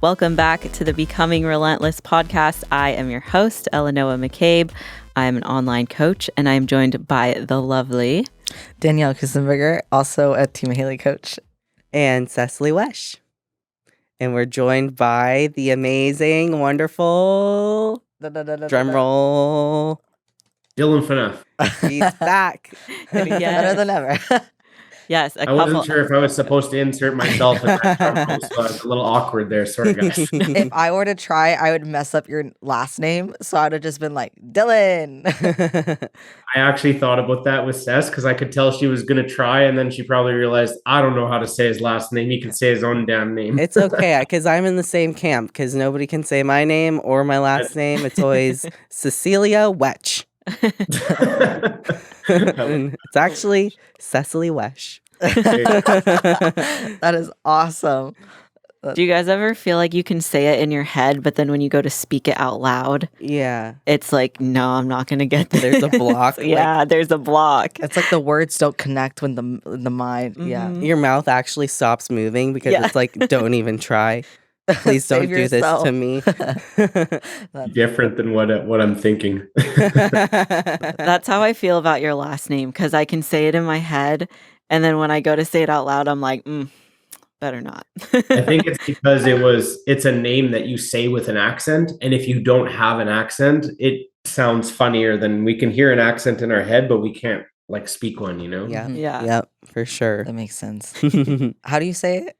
Welcome back to the Becoming Relentless podcast. I am your host, Eleanor McCabe. I'm an online coach, and I'm joined by the lovely Danielle Kissenberger, also a Team Haley coach. And Cecilee Wesh. And we're joined by the amazing, wonderful, drum roll, Dillon Phaneuf. he's back. Better than ever. Yes, I wasn't sure if I was supposed to insert myself in that drum roll, so I was a little awkward there. Sorry, guys. If I were to try, I would mess up your last name. So I would have just been like, Dylan. I actually thought about that with Cess because I could tell she was going to try, and then she probably realized, I don't know how to say his last name. He can say his own damn name. It's okay, because I'm in the same camp, because nobody can say my name or my last name. It's always Cecilia Wetch. And it's actually Cecilee Wesh. That is awesome. Do you guys ever feel like you can say it in your head, but then when you go to speak it out loud, Yeah. it's like, no, I'm not going to get this. There's a block. Yeah, there's a block. It's like the words don't connect with the mind. Yeah. Your mouth actually stops moving because it's like, don't even try. Please don't Save do yourself. this to me. Different than what I'm thinking. That's how I feel about your last name, because I can say it in my head, and then when I go to say it out loud, I'm like, better not. I think it's because it's a name that you say with an accent. And if you don't have an accent, it sounds funnier than we can hear an accent in our head, but we can't like speak one, you know? Yeah. Yeah. Yep, for sure. That makes sense. How do you say it?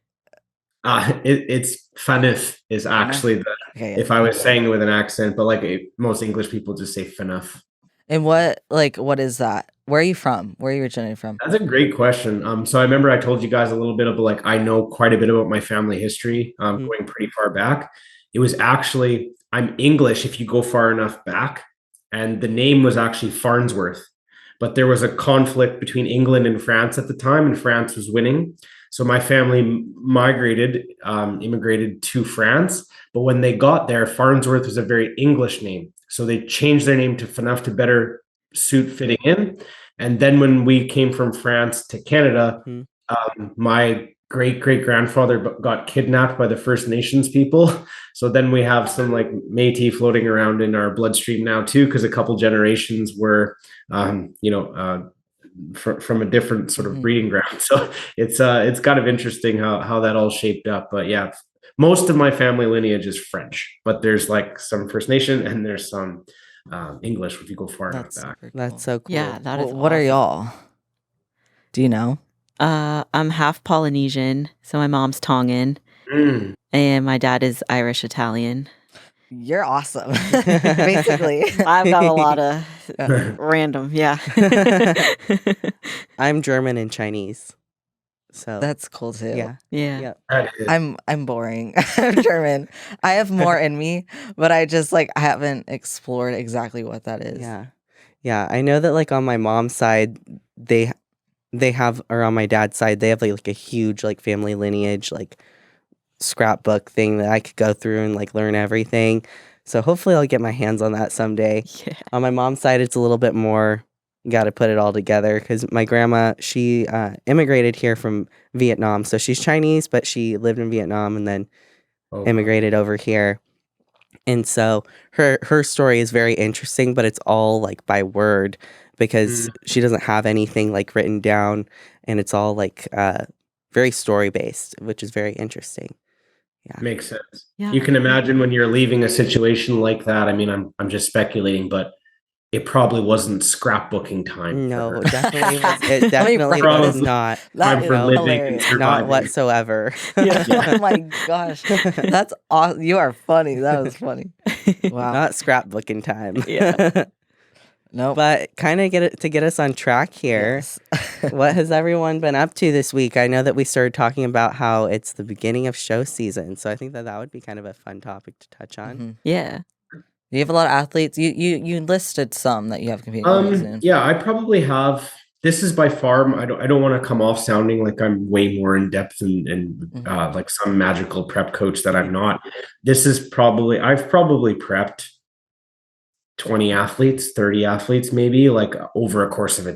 It's Phaneuf is actually the, Okay. if I was saying it with an accent, but like most English people just say Phaneuf. And what is that? Where are you from? Where are you originating from? That's a great question. So I remember I told you guys a little bit of like, I know quite a bit about my family history, going pretty far back. It was actually, I'm English if you go far enough back. And the name was actually Farnsworth. But there was a conflict between England and France at the time, and France was winning. So my family immigrated to France. But when they got there, Farnsworth was a very English name. So they changed their name to Phaneuf to better suit fitting in. And then when we came from France to Canada, my great-great-grandfather got kidnapped by the First Nations people. So then we have some like Métis floating around in our bloodstream now too, because a couple generations were, from a different sort of breeding ground. So it's kind of interesting how that all shaped up. But yeah, most of my family lineage is French, but there's like some First Nation and there's some English if you go far enough back. That's so cool. Yeah, that is What are awesome. y'all? Do you know? I'm half Polynesian, so my mom's Tongan, and my dad is Irish Italian. You're awesome. Basically. I've got a lot of random, yeah. I'm German and Chinese. So That's cool too. yeah. Yeah. Yep. That is- I'm boring. I'm German. I have more in me, but I just I haven't explored exactly what that is. Yeah. Yeah. I know that like on my mom's side, they have, or on my dad's side, they have like a huge like family lineage, like scrapbook thing that I could go through and like learn everything. So hopefully I'll get my hands on that someday. Yeah. On my mom's side, it's a little bit more, you got to put it all together because my grandma, she immigrated here from Vietnam. So she's Chinese, but she lived in Vietnam and then immigrated over here. And so her story is very interesting, but it's all like by word because she doesn't have anything like written down, and it's all like very story based, which is very interesting. Yeah. Makes sense. Yeah. You can imagine when you're leaving a situation like that. I mean, I'm just speculating, but it probably wasn't scrapbooking time. No, for her. definitely it definitely Probably was not. That Time is for living and hilarious. surviving. Not whatsoever. Oh my gosh. That's awesome. You are funny. That was funny. Wow. Not scrapbooking time. Yeah. Nope. But kind of get us on track here. Yes. What has everyone been up to this week? I know that we started talking about how it's the beginning of show season, so I think that would be kind of a fun topic to touch on. Mhm. Yeah. You have a lot of athletes. You listed some that you have competing really soon. Yeah, I probably have. This is by far. I don't want to come off sounding like I'm way more in depth and like some magical prep coach that I'm not. This is probably I've probably prepped 20 athletes, 30 athletes, maybe like over a course of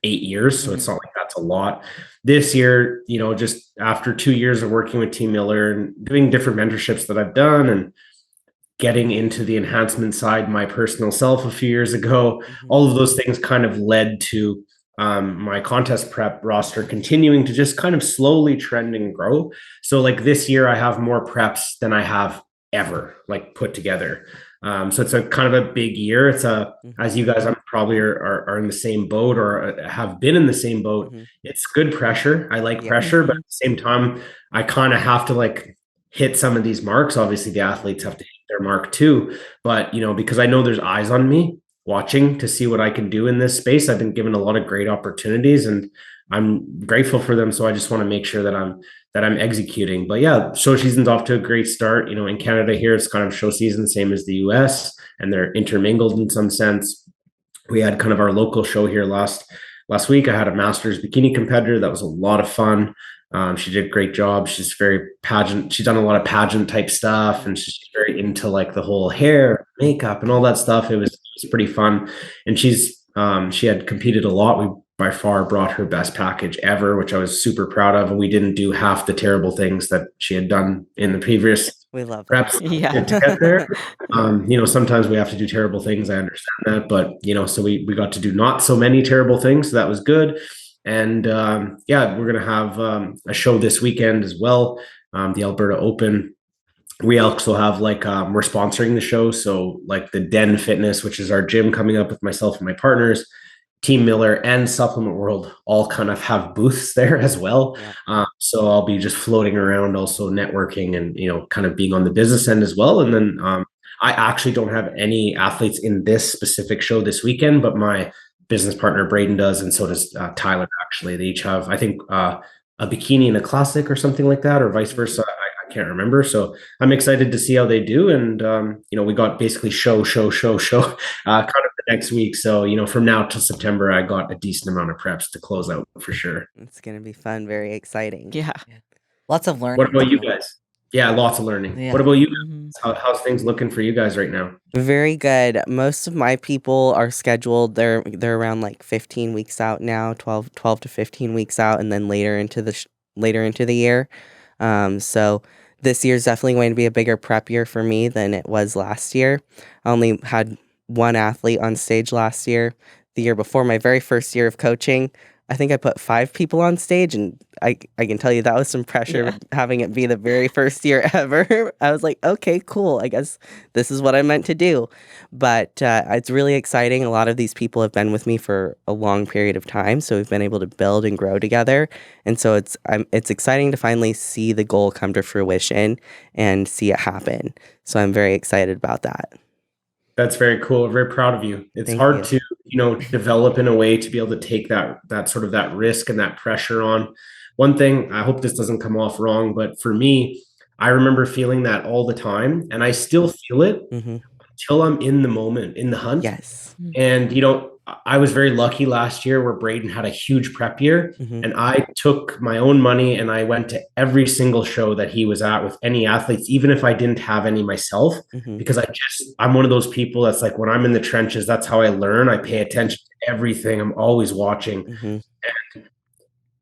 8 years. So it's not like that's that's a lot. This year, just after 2 years of working with Team Miller and doing different mentorships that I've done and getting into the enhancement side my personal self a few years ago, all of those things kind of led to my contest prep roster continuing to just kind of slowly trend and grow. So like this year I have more preps than I have ever like put together. So it's a kind of a big year. It's as you guys probably are in the same boat or have been in the same boat. It's good pressure. I like pressure, but at the same time, I kind of have to like hit some of these marks. Obviously the athletes have to hit their mark too, but because I know there's eyes on me watching to see what I can do in this space. I've been given a lot of great opportunities and I'm grateful for them. So I just want to make sure that I'm executing. But yeah, show season's off to a great start. In Canada here, it's kind of show season, same as the US, and they're intermingled in some sense. We had kind of our local show here last week. I had a masters bikini competitor. That was a lot of fun. She did a great job. She's very pageant. She's done a lot of pageant type stuff, and she's very into like the whole hair, makeup, and all that stuff. It was pretty fun. And she had competed a lot. We by far brought her best package ever, which I was super proud of. And we didn't do half the terrible things that she had done in the previous preps. To get there. Sometimes we have to do terrible things. I understand that, but so we got to do not so many terrible things. So that was good. And we're going to have a show this weekend as well. The Alberta Open. We also have like we're sponsoring the show. So like the Den Fitness, which is our gym coming up with myself and my partners, Team Miller and Supplement World all kind of have booths there as well. So I'll be just floating around also networking and, kind of being on the business end as well. And then I actually don't have any athletes in this specific show this weekend, but my business partner Braden does. And so does Tyler. Actually, they each have, I think, a bikini and a classic or something like that, or vice versa. I can't remember. So I'm excited to see how they do. And, we got basically show kind of the next week. So, from now till September, I got a decent amount of preps to close out for sure. It's going to be fun. Very exciting. Yeah. Lots of learning. What about you guys? Yeah, lots of learning. Yeah. What about you guys? How's things looking for you guys right now? Very good. Most of my people are scheduled. They're around like 15 weeks out now, 12 to 15 weeks out, and then later into the year. So this year's definitely going to be a bigger prep year for me than it was last year. I only had one athlete on stage last year. The year before, my very first year of coaching, I think I put 5 people on stage, and I can tell you that was some pressure having it be the very first year ever. I was like, okay, cool. I guess this is what I meant to do. But it's really exciting. A lot of these people have been with me for a long period of time, so we've been able to build and grow together. And so it's exciting to finally see the goal come to fruition and see it happen. So I'm very excited about that. That's very cool. Very proud of you. It's hard to, develop in a way to be able to take that sort of that risk and that pressure on. One thing, I hope this doesn't come off wrong, but for me, I remember feeling that all the time, and I still feel it until I'm in the moment, in the hunt. Yes. And, I was very lucky last year where Braden had a huge prep year, and I took my own money and I went to every single show that he was at with any athletes, even if I didn't have any myself, because I'm one of those people that's like, when I'm in the trenches, that's how I learn. I pay attention to everything. I'm always watching.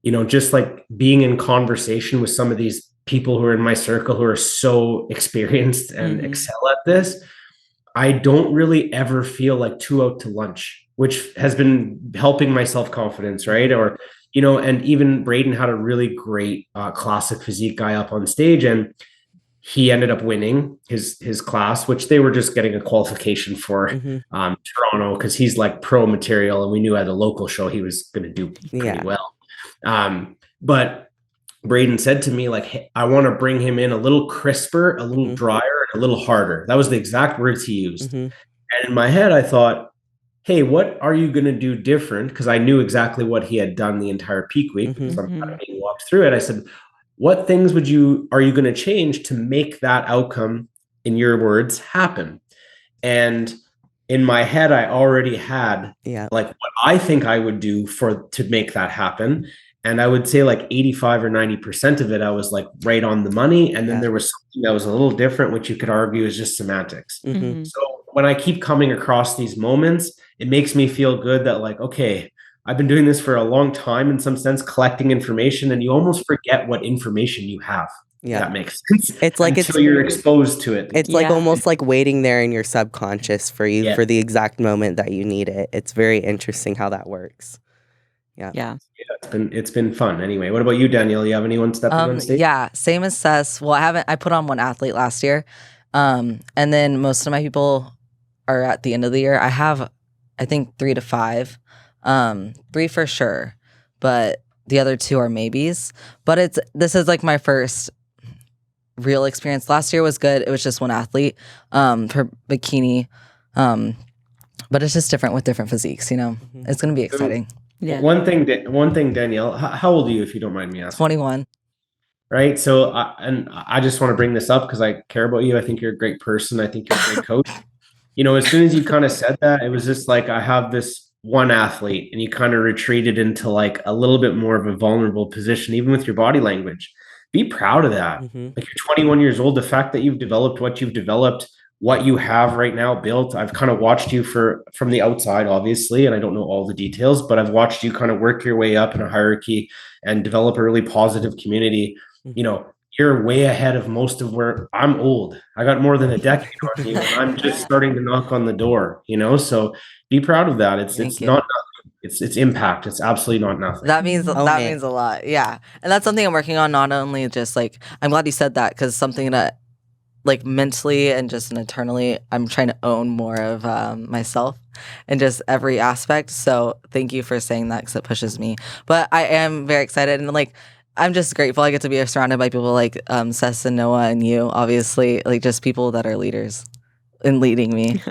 And, just like being in conversation with some of these people who are in my circle who are so experienced and excel at this, I don't really ever feel like too out to lunch, which has been helping my self-confidence, right? Or, and even Braden had a really great classic physique guy up on stage, and he ended up winning his class, which they were just getting a qualification for Toronto, because he's like pro material, and we knew at a local show he was going to do pretty well. But Braden said to me, like, hey, I want to bring him in a little crisper, a little drier, and a little harder. That was the exact words he used. And in my head, I thought, hey, what are you going to do different? Because I knew exactly what he had done the entire peak week, because I'm kind of being walked through it. I said, what things are you going to change to make that outcome, in your words, happen? And in my head, I already had like what I think I would do to make that happen. And I would say like 85 or 90% of it, I was like right on the money. And then there was something that was a little different, which you could argue is just semantics. So when I keep coming across these moments, it makes me feel good that like, okay, I've been doing this for a long time in some sense, collecting information, and you almost forget what information you have. Yeah. If that makes sense. It's like until you're exposed to it. It's like Yeah. almost like waiting there in your subconscious for you Yeah. for the exact moment that you need it. It's very interesting how that works. Yeah. Yeah. It's been fun. Anyway, what about you, Danielle? You have anyone stepping on stage? Yeah, same as Cess. Well, I put on one athlete last year. And then most of my people are at the end of the year. I have, I think, 3 to 5. 3 for sure, but the other 2 are maybes. But this is like my first real experience. Last year was good. It was just one athlete for bikini. But it's just different with different physiques, you know. It's going to be exciting. Yeah. One thing, Danielle, how old are you, if you don't mind me asking? 21. Right. So, I just want to bring this up because I care about you. I think you're a great person. I think you're a great coach. You know, as soon as you kind of said that, it was just like, I have this one athlete, and you kind of retreated into like a little bit more of a vulnerable position, even with your body language. Be proud of that. Mm-hmm. Like, you're 21 years old. The fact that you've developed what you've developed, what you have right now built. I've kind of watched you from the outside, obviously, and I don't know all the details, but I've watched you kind of work your way up in a hierarchy and develop a really positive community. You know, you're way ahead of most of where I'm old. I got more than a decade on you, and I'm just starting to knock on the door, you know? So be proud of that. It's Thank you. not nothing. It's impact. It's absolutely not nothing. That means a lot. Yeah. And that's something I'm working on, not only just like, I'm glad you said that, because something that like mentally and just internally, I'm trying to own more of myself and just every aspect. So thank you for saying that, because it pushes me. But I am very excited, and like, I'm just grateful I get to be surrounded by people like Cess and Noah and you, obviously, like just people that are leaders and leading me.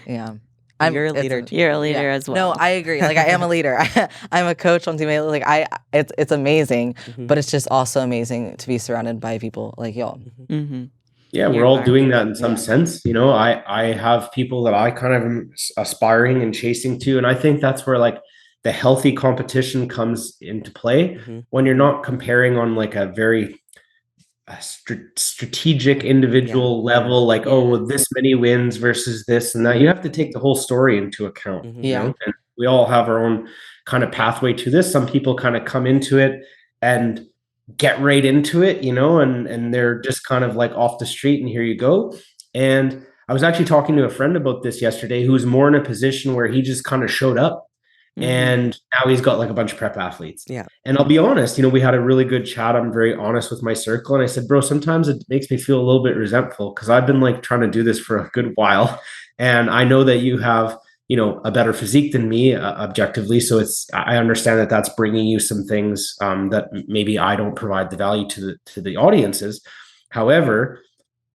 Yeah. You're a leader too. You're a leader as well. No, I agree. Like, I am a leader. I'm a coach on Team A. Like, it's amazing, but it's just also amazing to be surrounded by people like y'all. Mm-hmm. Yeah, we're all doing that in some sense. You know, I have people that I kind of am aspiring and chasing to, and I think that's where like the healthy competition comes into play, when you're not comparing on like a very strategic individual level, like, oh, well, this many wins versus this and that. You have to take the whole story into account. You know? And we all have our own kind of pathway to this. Some people kind of come into it and get right into it, you know, and they're just kind of like off the street, and here you go. And I was actually talking to a friend about this yesterday, who's more in a position where he just kind of showed up, and now he's got like a bunch of prep athletes. Yeah. And I'll be honest, you know, we had a really good chat. I'm very honest with my circle. And I said, bro, sometimes it makes me feel a little bit resentful, because I've been like trying to do this for a good while. And I know that you have, you know, a better physique than me, objectively. So I understand that that's bringing you some things that maybe I don't provide the value to the audiences. However,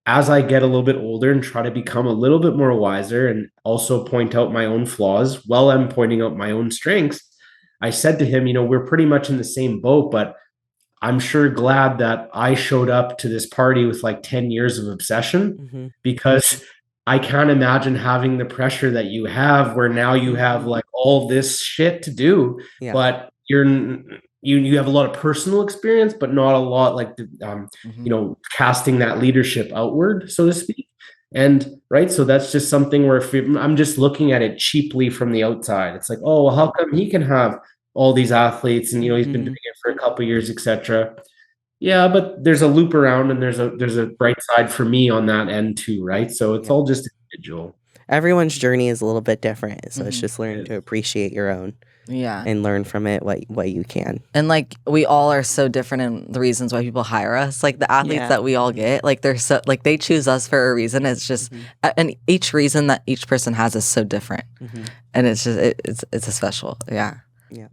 as I get a little bit older and try to become a little bit more wiser, and also point out my own flaws while I'm pointing out my own strengths, I said to him, you know, we're pretty much in the same boat, but I'm sure glad that I showed up to this party with like 10 years of obsession, because I can't imagine having the pressure that you have, where now you have like all this shit to do, but you have a lot of personal experience, but not a lot like you know, casting that leadership outward, so to speak. And right, so that's just something where if I'm just looking at it cheaply from the outside, it's like, oh, well, how come he can have all these athletes, and you know, he's been doing it for a couple of years, etc. Yeah, but there's a loop around, and there's a bright side for me on that end too, right? So it's all just individual. Everyone's journey is a little bit different, so it's just learning to appreciate your own. Yeah. And learn from it what you can. And like, we all are so different in the reasons why people hire us. Like, the athletes that we all get, like, they're so, like, they choose us for a reason. It's just, and each reason that each person has is so different. And it's just, it's a special. Yeah. Yeah.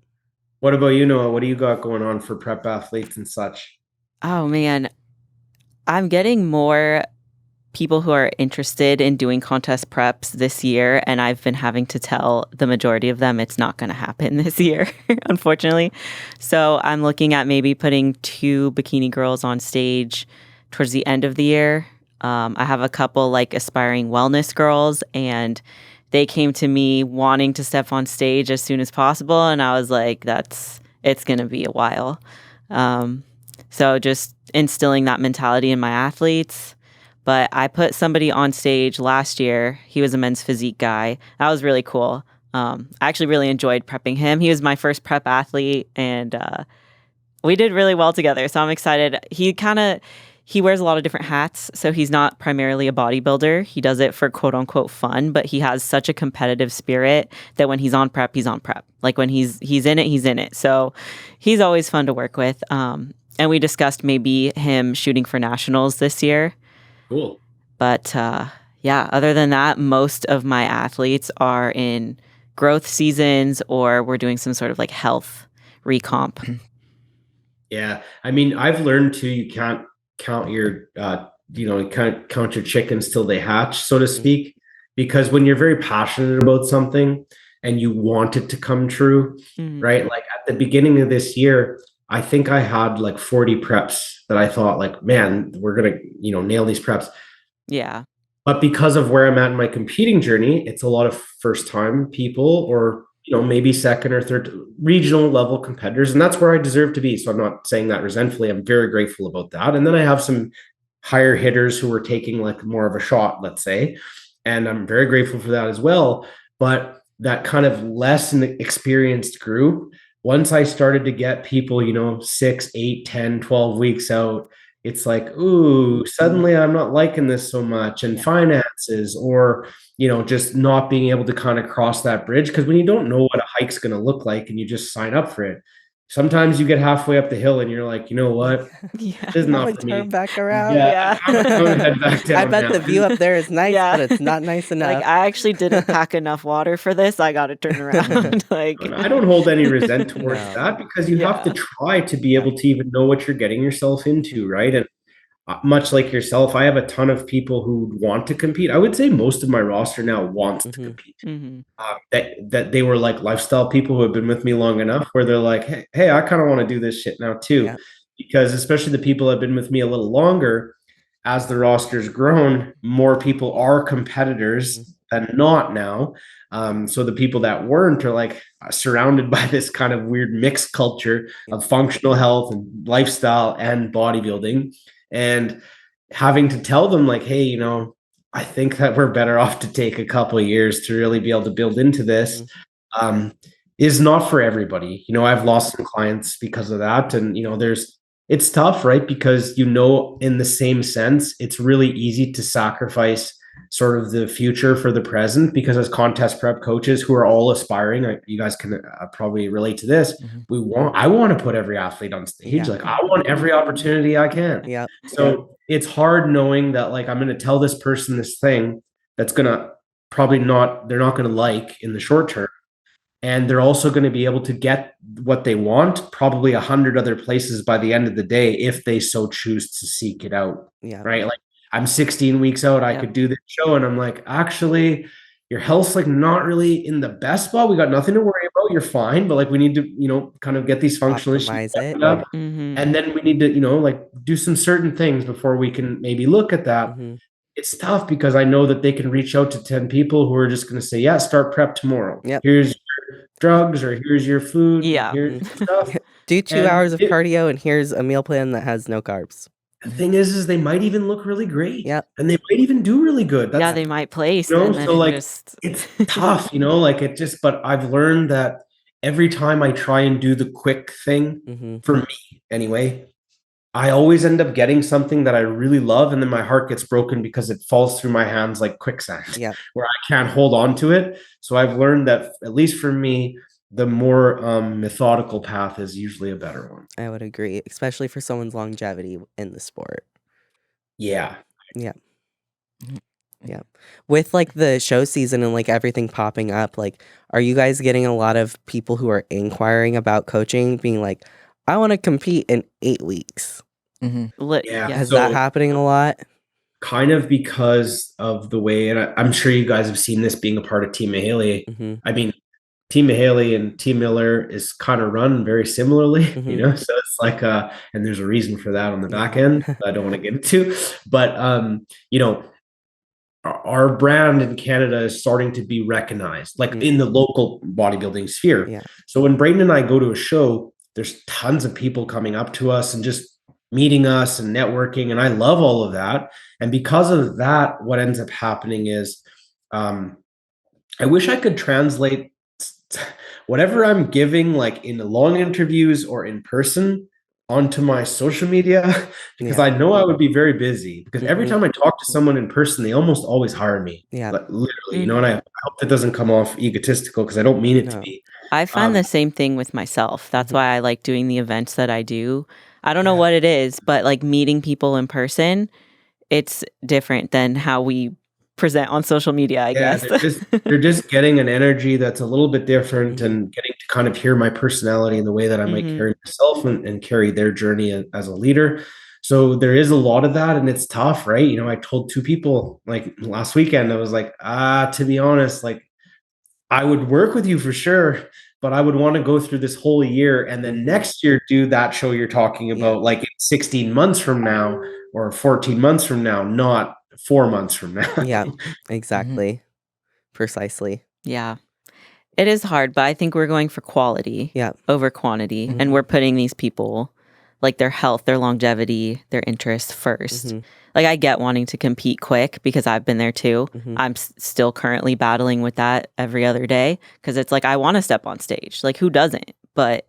What about you, Noah? What do you got going on for prep athletes and such? Oh man, I'm getting more people who are interested in doing contest preps this year, and I've been having to tell the majority of them it's not going to happen this year, unfortunately. So I'm looking at maybe putting 2 bikini girls on stage towards the end of the year. I have a couple like aspiring wellness girls, and they came to me wanting to step on stage as soon as possible, and I was like, it's going to be a while. So just instilling that mentality in my athletes. But I put somebody on stage last year. He was a men's physique guy. That was really cool. I actually really enjoyed prepping him. He was my first prep athlete, and we did really well together. So I'm excited. He wears a lot of different hats. So he's not primarily a bodybuilder. He does it for quote unquote fun, but he has such a competitive spirit that when he's on prep, he's on prep. Like when he's in it, he's in it. So he's always fun to work with. And we discussed maybe him shooting for nationals this year. Cool. But yeah, other than that, most of my athletes are in growth seasons or we're doing some sort of like health recomp. Yeah. I mean, I've learned too, you can't count your, you can't count your chickens till they hatch, so to speak, because when you're very passionate about something and you want it to come true, right? Like at the beginning of this year, I think I had like 40 preps that I thought like, man, we're going to, nail these preps. Yeah. But because of where I'm at in my competing journey, it's a lot of first time people or, maybe second or third regional level competitors. And that's where I deserve to be. So I'm not saying that resentfully. I'm very grateful about that. And then I have some higher hitters who are taking like more of a shot, let's say. And I'm very grateful for that as well. But that kind of less experienced group, once I started to get people, 6, 8, 10, 12 weeks out, it's like, ooh, suddenly I'm not liking this so much. And finances or, just not being able to kind of cross that bridge. Because when you don't know what a hike's going to look like and you just sign up for it, sometimes you get halfway up the hill and you're like, you know what? Yeah. This is not for turn me. back around. Yeah. I'm gonna head back down I bet now. the view up there is nice, Yeah. but it's not nice enough. Like I actually didn't pack enough water for this. I got to turn around. Like I don't hold any resent towards No. that because you have to try to be able to even know what you're getting yourself into, right? And much like yourself, I have a ton of people who want to compete. I would say most of my roster now wants to compete. That they were like lifestyle people who have been with me long enough where they're like, hey, I kind of want to do this shit now too. Yeah. Because especially the people that have been with me a little longer, as the roster's grown, more people are competitors than not now. So the people that weren't are like surrounded by this kind of weird mixed culture of functional health and lifestyle and bodybuilding. And having to tell them like, hey, I think that we're better off to take a couple of years to really be able to build into this is not for everybody. I've lost some clients because of that. And, it's tough, right? Because, in the same sense, it's really easy to sacrifice sort of the future for the present because as contest prep coaches who are all aspiring, you guys can probably relate to this. I want to put every athlete on stage. Yeah. Like I want every opportunity I can. Yeah. So it's hard knowing that like, I'm going to tell this person this thing that's going to they're not going to like in the short term. And they're also going to be able to get what they want, probably 100 other places by the end of the day, if they so choose to seek it out. Yeah. Right. Like I'm 16 weeks out. I could do this show. And I'm like, actually, your health's like not really in the best spot. We got nothing to worry about. You're fine. But like, we need to, kind of get these functional issues up. And then we need to, like do some certain things before we can maybe look at that. It's tough because I know that they can reach out to 10 people who are just going to say, yeah, start prep tomorrow. Yep. Here's your drugs or here's your food. Yeah. Here's stuff. Do 2 hours of cardio and here's a meal plan that has no carbs. The thing is they might even look really great. Yeah. And they might even do really good. yeah, they might place. So like it's tough, like it just, but I've learned that every time I try and do the quick thing for me anyway, I always end up getting something that I really love. And then my heart gets broken because it falls through my hands like quicksand where I can't hold on to it. So I've learned that at least for me, the more methodical path is usually a better one. I would agree, especially for someone's longevity in the sport. Yeah. Yeah. Yeah. With like the show season and like everything popping up, like, are you guys getting a lot of people who are inquiring about coaching being like, I want to compete in 8 weeks? Is that happening a lot? Kind of because of the way, and I'm sure you guys have seen this being a part of Team Mahaley. I mean, Team Mahaley and Team Miller is kind of run very similarly, so it's like, and there's a reason for that on the back end I don't want to get into, but, our brand in Canada is starting to be recognized, like in the local bodybuilding sphere. Yeah. So when Braden and I go to a show, there's tons of people coming up to us and just meeting us and networking. And I love all of that. And because of that, what ends up happening is I wish I could translate whatever I'm giving, like in the long interviews or in person, onto my social media, because I know I would be very busy. Because every time I talk to someone in person, they almost always hire me. Yeah. Like, literally, you know, and I hope that doesn't come off egotistical because I don't mean it to be. I find the same thing with myself. That's why I like doing the events that I do. I don't know what it is, but like meeting people in person, it's different than how we present on social media, I guess. They're just getting an energy that's a little bit different and getting to kind of hear my personality and the way that I might carry myself and carry their journey as a leader. So there is a lot of that, and it's tough, right? You know, I told two people like last weekend, I was like, to be honest, like I would work with you for sure, but I would want to go through this whole year and then next year do that show you're talking about, like 16 months from now or 14 months from now, not 4 months from now. Yeah, exactly. Precisely. Yeah. It is hard, but I think we're going for quality over quantity. And we're putting these people, like their health, their longevity, their interests first. Like I get wanting to compete quick because I've been there too. I'm still currently battling with that every other day because it's like I want to step on stage. Like who doesn't? But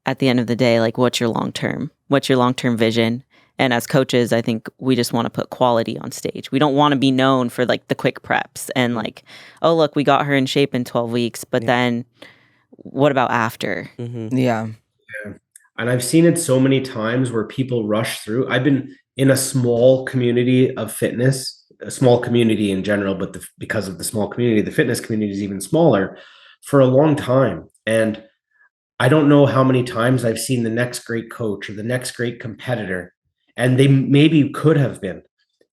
at the end of the day, like what's your long term? What's your long term vision? And as coaches, I think we just want to put quality on stage. We don't want to be known for like the quick preps and like, oh, look, we got her in shape in 12 weeks. But then what about after? Yeah. And I've seen it so many times where people rush through. I've been in a small community of fitness, a small community in general, but because of the small community, the fitness community is even smaller for a long time. And I don't know how many times I've seen the next great coach or the next great competitor, and they maybe could have been,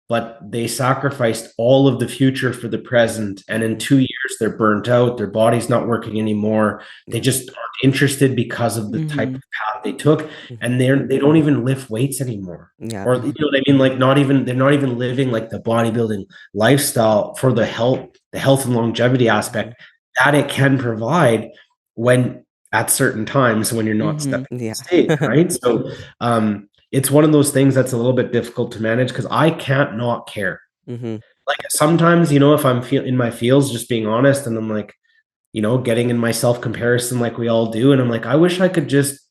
but they sacrificed all of the future for the present. And in 2 years, they're burnt out. Their body's not working anymore. They just aren't interested because of the type of path they took. And they don't even lift weights anymore. Yeah. Or, you know what I mean? Like they're not even living like the bodybuilding lifestyle for the health and longevity aspect that it can provide when at certain times when you're not stepping on stage, right? So, it's one of those things that's a little bit difficult to manage because I can't not care. Like sometimes, you know, if I'm in my feels, just being honest, and I'm like, you know, getting in my self comparison like we all do, and I'm like, I wish I could just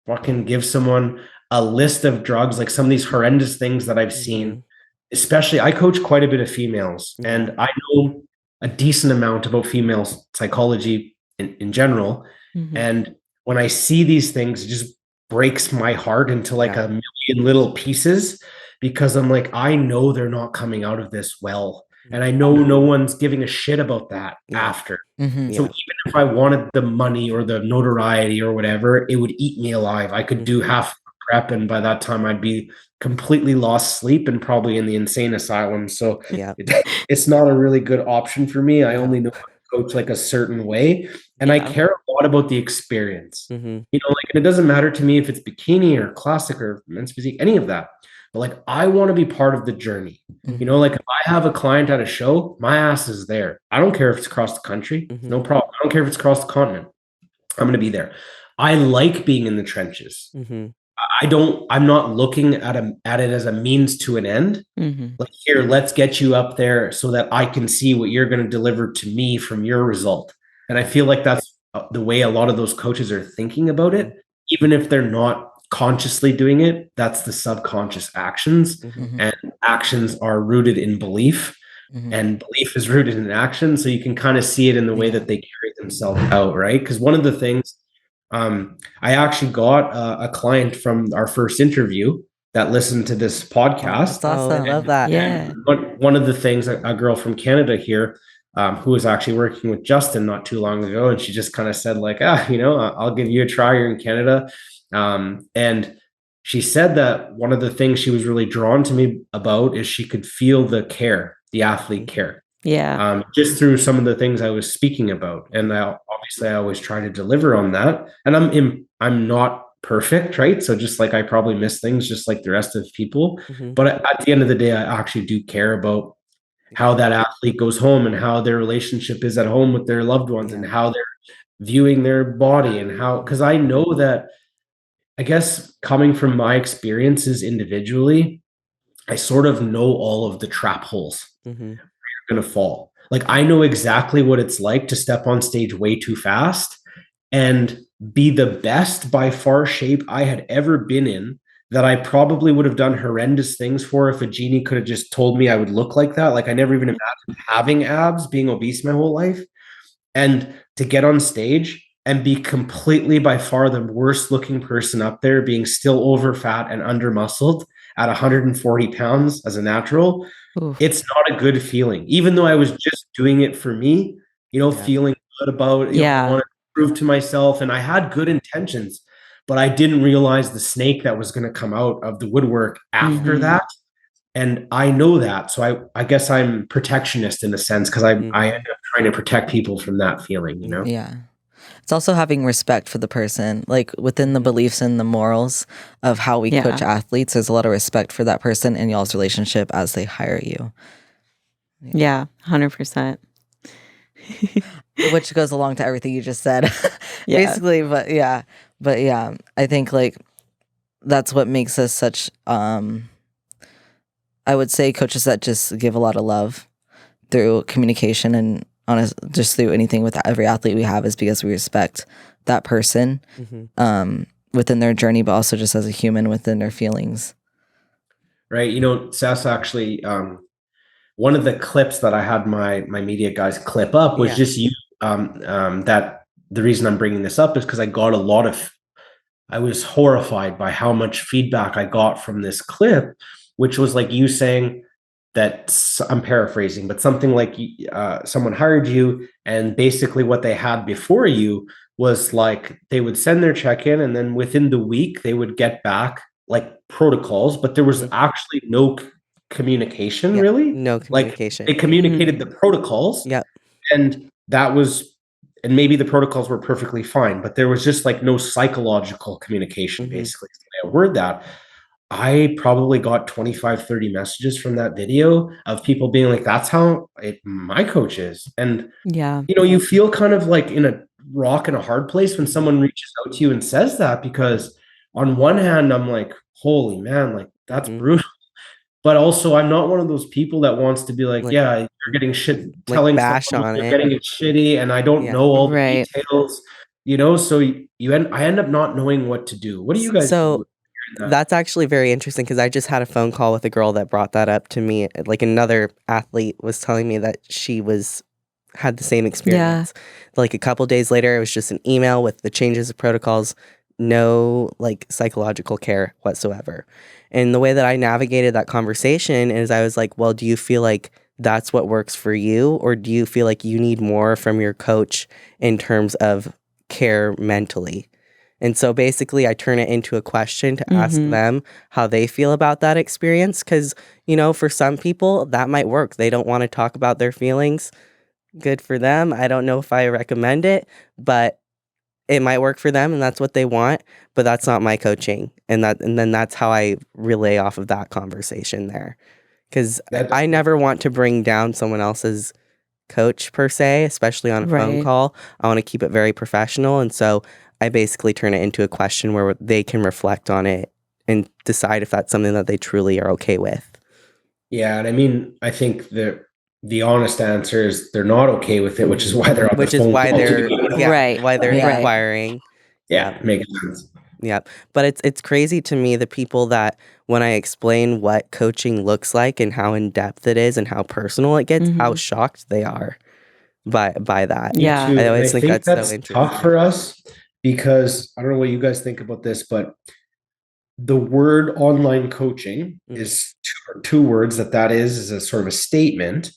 fucking give someone a list of drugs, like some of these horrendous things that I've seen. Especially, I coach quite a bit of females, and I know a decent amount about female psychology in general. And when I see these things, it just breaks my heart into like a million little pieces because I'm like, I know they're not coming out of this well. And I know no one's giving a shit about that after. So even if I wanted the money or the notoriety or whatever, it would eat me alive. I could do half prep, and by that time I'd be completely lost sleep and probably in the insane asylum. So it's not a really good option for me. I only know how to coach like a certain way. And I care a lot about the experience. You know, like, and it doesn't matter to me if it's bikini or classic or men's physique, any of that. But like, I want to be part of the journey. You know, like if I have a client at a show, my ass is there. I don't care if it's across the country. No problem. I don't care if it's across the continent. I'm going to be there. I like being in the trenches. I'm not looking at it as a means to an end. Like, here, let's get you up there so that I can see what you're going to deliver to me from your result. And I feel like that's the way a lot of those coaches are thinking about it, even if they're not consciously doing it. That's the subconscious actions, and actions are rooted in belief, and belief is rooted in action. So you can kind of see it in the way that they carry themselves out, right? Because one of the things, I actually got a client from our first interview that listened to this podcast. That's awesome. I love that. Yeah. One of the things, a girl from Canada here, who was actually working with Justin not too long ago, and she just kind of said like, you know, I'll give you a try. You're in Canada. And she said that one of the things she was really drawn to me about is she could feel the care, the athlete care. Yeah. Just through some of the things I was speaking about. And obviously I always try to deliver on that. And I'm not perfect, right? So just like I probably miss things just like the rest of people. But at the end of the day, I actually do care about how that athlete goes home and how their relationship is at home with their loved ones and how they're viewing their body and how, because I know that, I guess coming from my experiences individually, I sort of know all of the trap holes where you're going to fall. Like I know exactly what it's like to step on stage way too fast and be the best by far shape I had ever been in, that I probably would have done horrendous things for if a genie could have just told me I would look like that. Like I never even imagined having abs, being obese my whole life. And to get on stage and be completely by far the worst looking person up there, being still over fat and under muscled at 140 pounds as a natural, Oof. it's not a good feeling. Even though I was just doing it for me, feeling good about it, I want to prove to myself, and I had good intentions, but I didn't realize the snake that was going to come out of the woodwork after that. And I know that. So I guess I'm protectionist in a sense, because I end up trying to protect people from that feeling, Yeah. It's also having respect for the person, like within the beliefs and the morals of how we coach athletes. There's a lot of respect for that person in y'all's relationship as they hire you. Yeah, 100%. Which goes along to everything you just said, basically. But yeah, I think like that's what makes us such, I would say, coaches that just give a lot of love through communication and just through anything with every athlete we have, is because we respect that person within their journey, but also just as a human within their feelings. Right. Sass, actually, one of the clips that I had my media guys clip up was just you. That the reason I'm bringing this up is because I was horrified by how much feedback I got from this clip, which was like you saying that, I'm paraphrasing, but something like someone hired you, and basically what they had before you was like they would send their check-in, and then within the week they would get back like protocols, but there was actually no communication, really. No communication. Like they communicated the protocols, and that was, and maybe the protocols were perfectly fine, but there was just like no psychological communication, basically. I word that. I probably got 25, 30 messages from that video of people being like, that's how my coach is. And, you feel kind of like in a rock and a hard place when someone reaches out to you and says that, because on one hand, I'm like, holy man, like that's brutal. But also, I'm not one of those people that wants to be like, yeah, you're getting shit, telling bash on you're it. getting it shitty, and I don't know all the details, so I end up not knowing what to do. What do you guys do? That's actually very interesting, because I just had a phone call with a girl that brought that up to me. Like another athlete was telling me that she had the same experience. Like a couple days later, it was just an email with the changes of protocols, no like psychological care whatsoever. And the way that I navigated that conversation is I was like, well, do you feel like that's what works for you? Or do you feel like you need more from your coach in terms of care mentally? And so basically I turn it into a question to ask them how they feel about that experience. Because, for some people that might work. They don't want to talk about their feelings. Good for them. I don't know if I recommend it, but it might work for them and that's what they want, but that's not my coaching. And then that's how I relay off of that conversation there. Because I never want to bring down someone else's coach per se, especially on a phone call. I want to keep it very professional. And so I basically turn it into a question where they can reflect on it and decide if that's something that they truly are okay with. Yeah. And I mean, I think the honest answer is they're not okay with it, which is why they're on the phone. Why they're inquiring. Yeah, makes sense. Yeah, but it's crazy to me, the people that when I explain what coaching looks like and how in depth it is and how personal it gets, how shocked they are by that. Yeah, I always think that's so interesting. Tough for us, because I don't know what you guys think about this, but the word online coaching is two words that is a sort of a statement.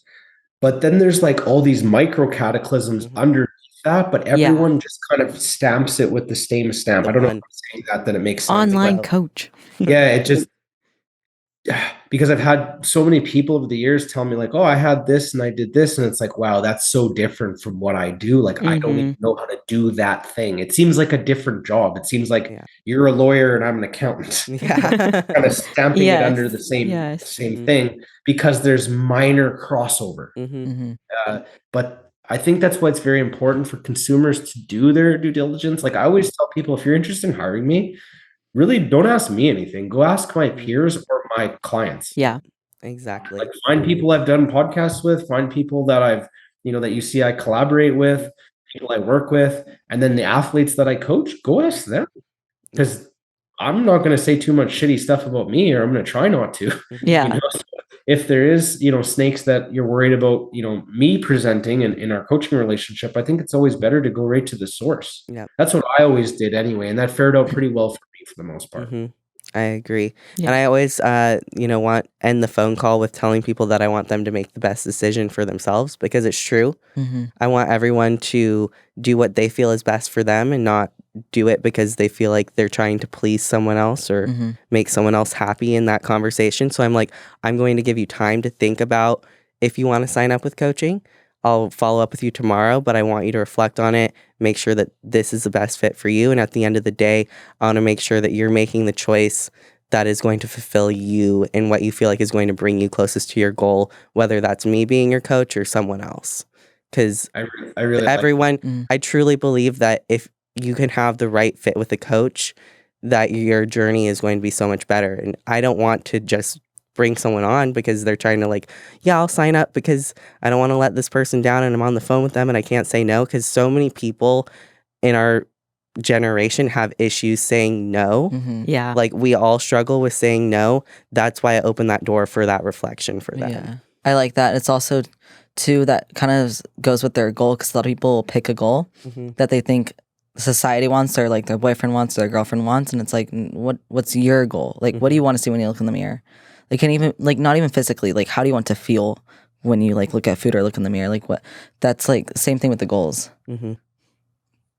But then there's like all these micro cataclysms underneath that, but everyone just kind of stamps it with the same stamp. I don't know if I'm saying that it makes sense. Online coach. Yeah, it just, because I've had so many people over the years tell me like, oh, I had this and I did this. And it's like, wow, that's so different from what I do. Like, I don't even know how to do that thing. It seems like a different job. It seems like you're a lawyer and I'm an accountant. Kind of stamping it under the same thing, because there's minor crossover. But I think that's why it's very important for consumers to do their due diligence. Like I always tell people, if you're interested in hiring me, really don't ask me anything. Go ask my peers or my clients. Yeah, exactly. Like find people I've done podcasts with, find people that I've, that you see I collaborate with, people I work with, and then the athletes that I coach, go ask them. Because I'm not going to say too much shitty stuff about me, or I'm going to try not to. Yeah. So if there is, snakes that you're worried about, me presenting in our coaching relationship, I think it's always better to go right to the source. Yeah. That's what I always did anyway, and that fared out pretty well for me for the most part. I agree. Yeah. And I always, want end the phone call with telling people that I want them to make the best decision for themselves, because it's true. I want everyone to do what they feel is best for them and not do it because they feel like they're trying to please someone else or make someone else happy in that conversation. So I'm like, I'm going to give you time to think about if you want to sign up with coaching. I'll follow up with you tomorrow, but I want you to reflect on it, make sure that this is the best fit for you. And at the end of the day, I want to make sure that you're making the choice that is going to fulfill you and what you feel like is going to bring you closest to your goal, whether that's me being your coach or someone else. Because I really everyone, I truly believe that if you can have the right fit with a coach, that your journey is going to be so much better. And I don't want to just bring someone on because they're trying to I'll sign up because I don't want to let this person down and I'm on the phone with them and I can't say no, because so many people in our generation have issues saying no. Yeah. We all struggle with saying no. That's why I opened that door for that reflection for them. Yeah, I like that. It's also too that kind of goes with their goal, because a lot of people will pick a goal that they think society wants, or their boyfriend wants, or their girlfriend wants, and it's what's your goal? What do you want to see when you look in the mirror? Can even not even physically, how do you want to feel when you look at food or look in the mirror? What that's same thing with the goals.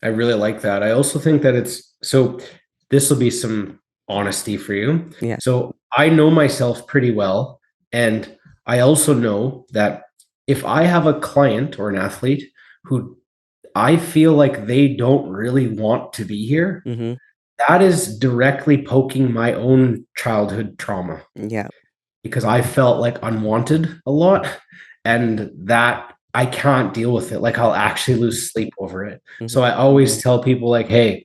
I really like that. I also think that this will be some honesty for you. Yeah. So I know myself pretty well. And I also know that if I have a client or an athlete who I feel like they don't really want to be here, that is directly poking my own childhood trauma. Yeah. Because I felt unwanted a lot, and that I can't deal with it. I'll actually lose sleep over it. So I always tell people hey,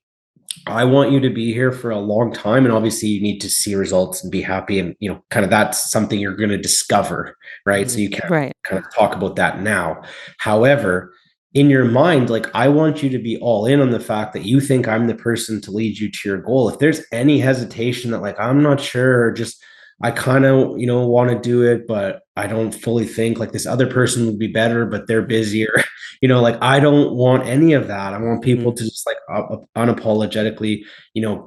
I want you to be here for a long time. And obviously you need to see results and be happy. And, kind of that's something you're going to discover. Right. So you can't kind of talk about that now. However, in your mind, I want you to be all in on the fact that you think I'm the person to lead you to your goal. If there's any hesitation that I'm not sure, or just I kind of, want to do it, but I don't fully think this other person would be better, but they're busier. I don't want any of that. I want people to just unapologetically,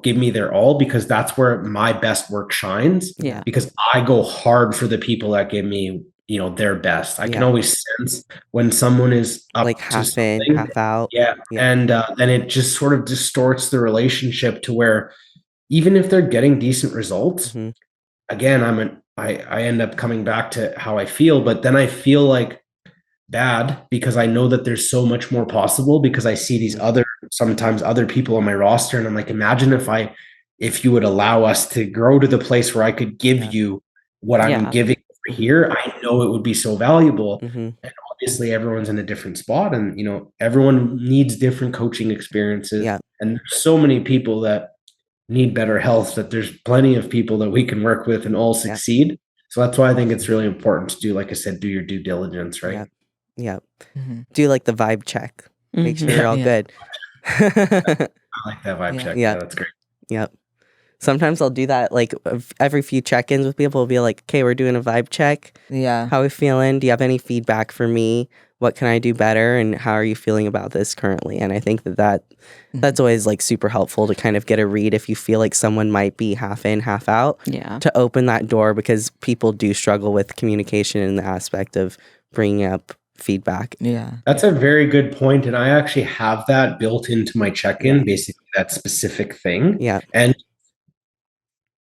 give me their all, because that's where my best work shines. Yeah. Because I go hard for the people that give me, their best. I can always sense when someone is up half to in, something. half out. Yeah. And then it just sort of distorts the relationship to where even if they're getting decent results, again, I end up coming back to how I feel, but then I feel bad because I know that there's so much more possible, because I see these sometimes other people on my roster, and I'm imagine if you would allow us to grow to the place where I could give you what I'm giving over here, I know it would be so valuable. And obviously everyone's in a different spot, and everyone needs different coaching experiences. And there's so many people that need better health, that there's plenty of people that we can work with and all succeed. So that's why I think it's really important to do, like I said, do your due diligence, right? Yeah. Do the vibe check. Make sure you're all good. I like that vibe check. Yeah, that's great. Yep. Sometimes I'll do that every few check-ins with people. Will be okay, we're doing a vibe check. Yeah. How are we feeling? Do you have any feedback for me? What can I do better? And how are you feeling about this currently? And I think that's always super helpful to kind of get a read if you feel like someone might be half in, half out. Yeah. To open that door, because people do struggle with communication in the aspect of bringing up feedback. Yeah. That's a very good point. And I actually have that built into my check-in, basically that specific thing. Yeah. And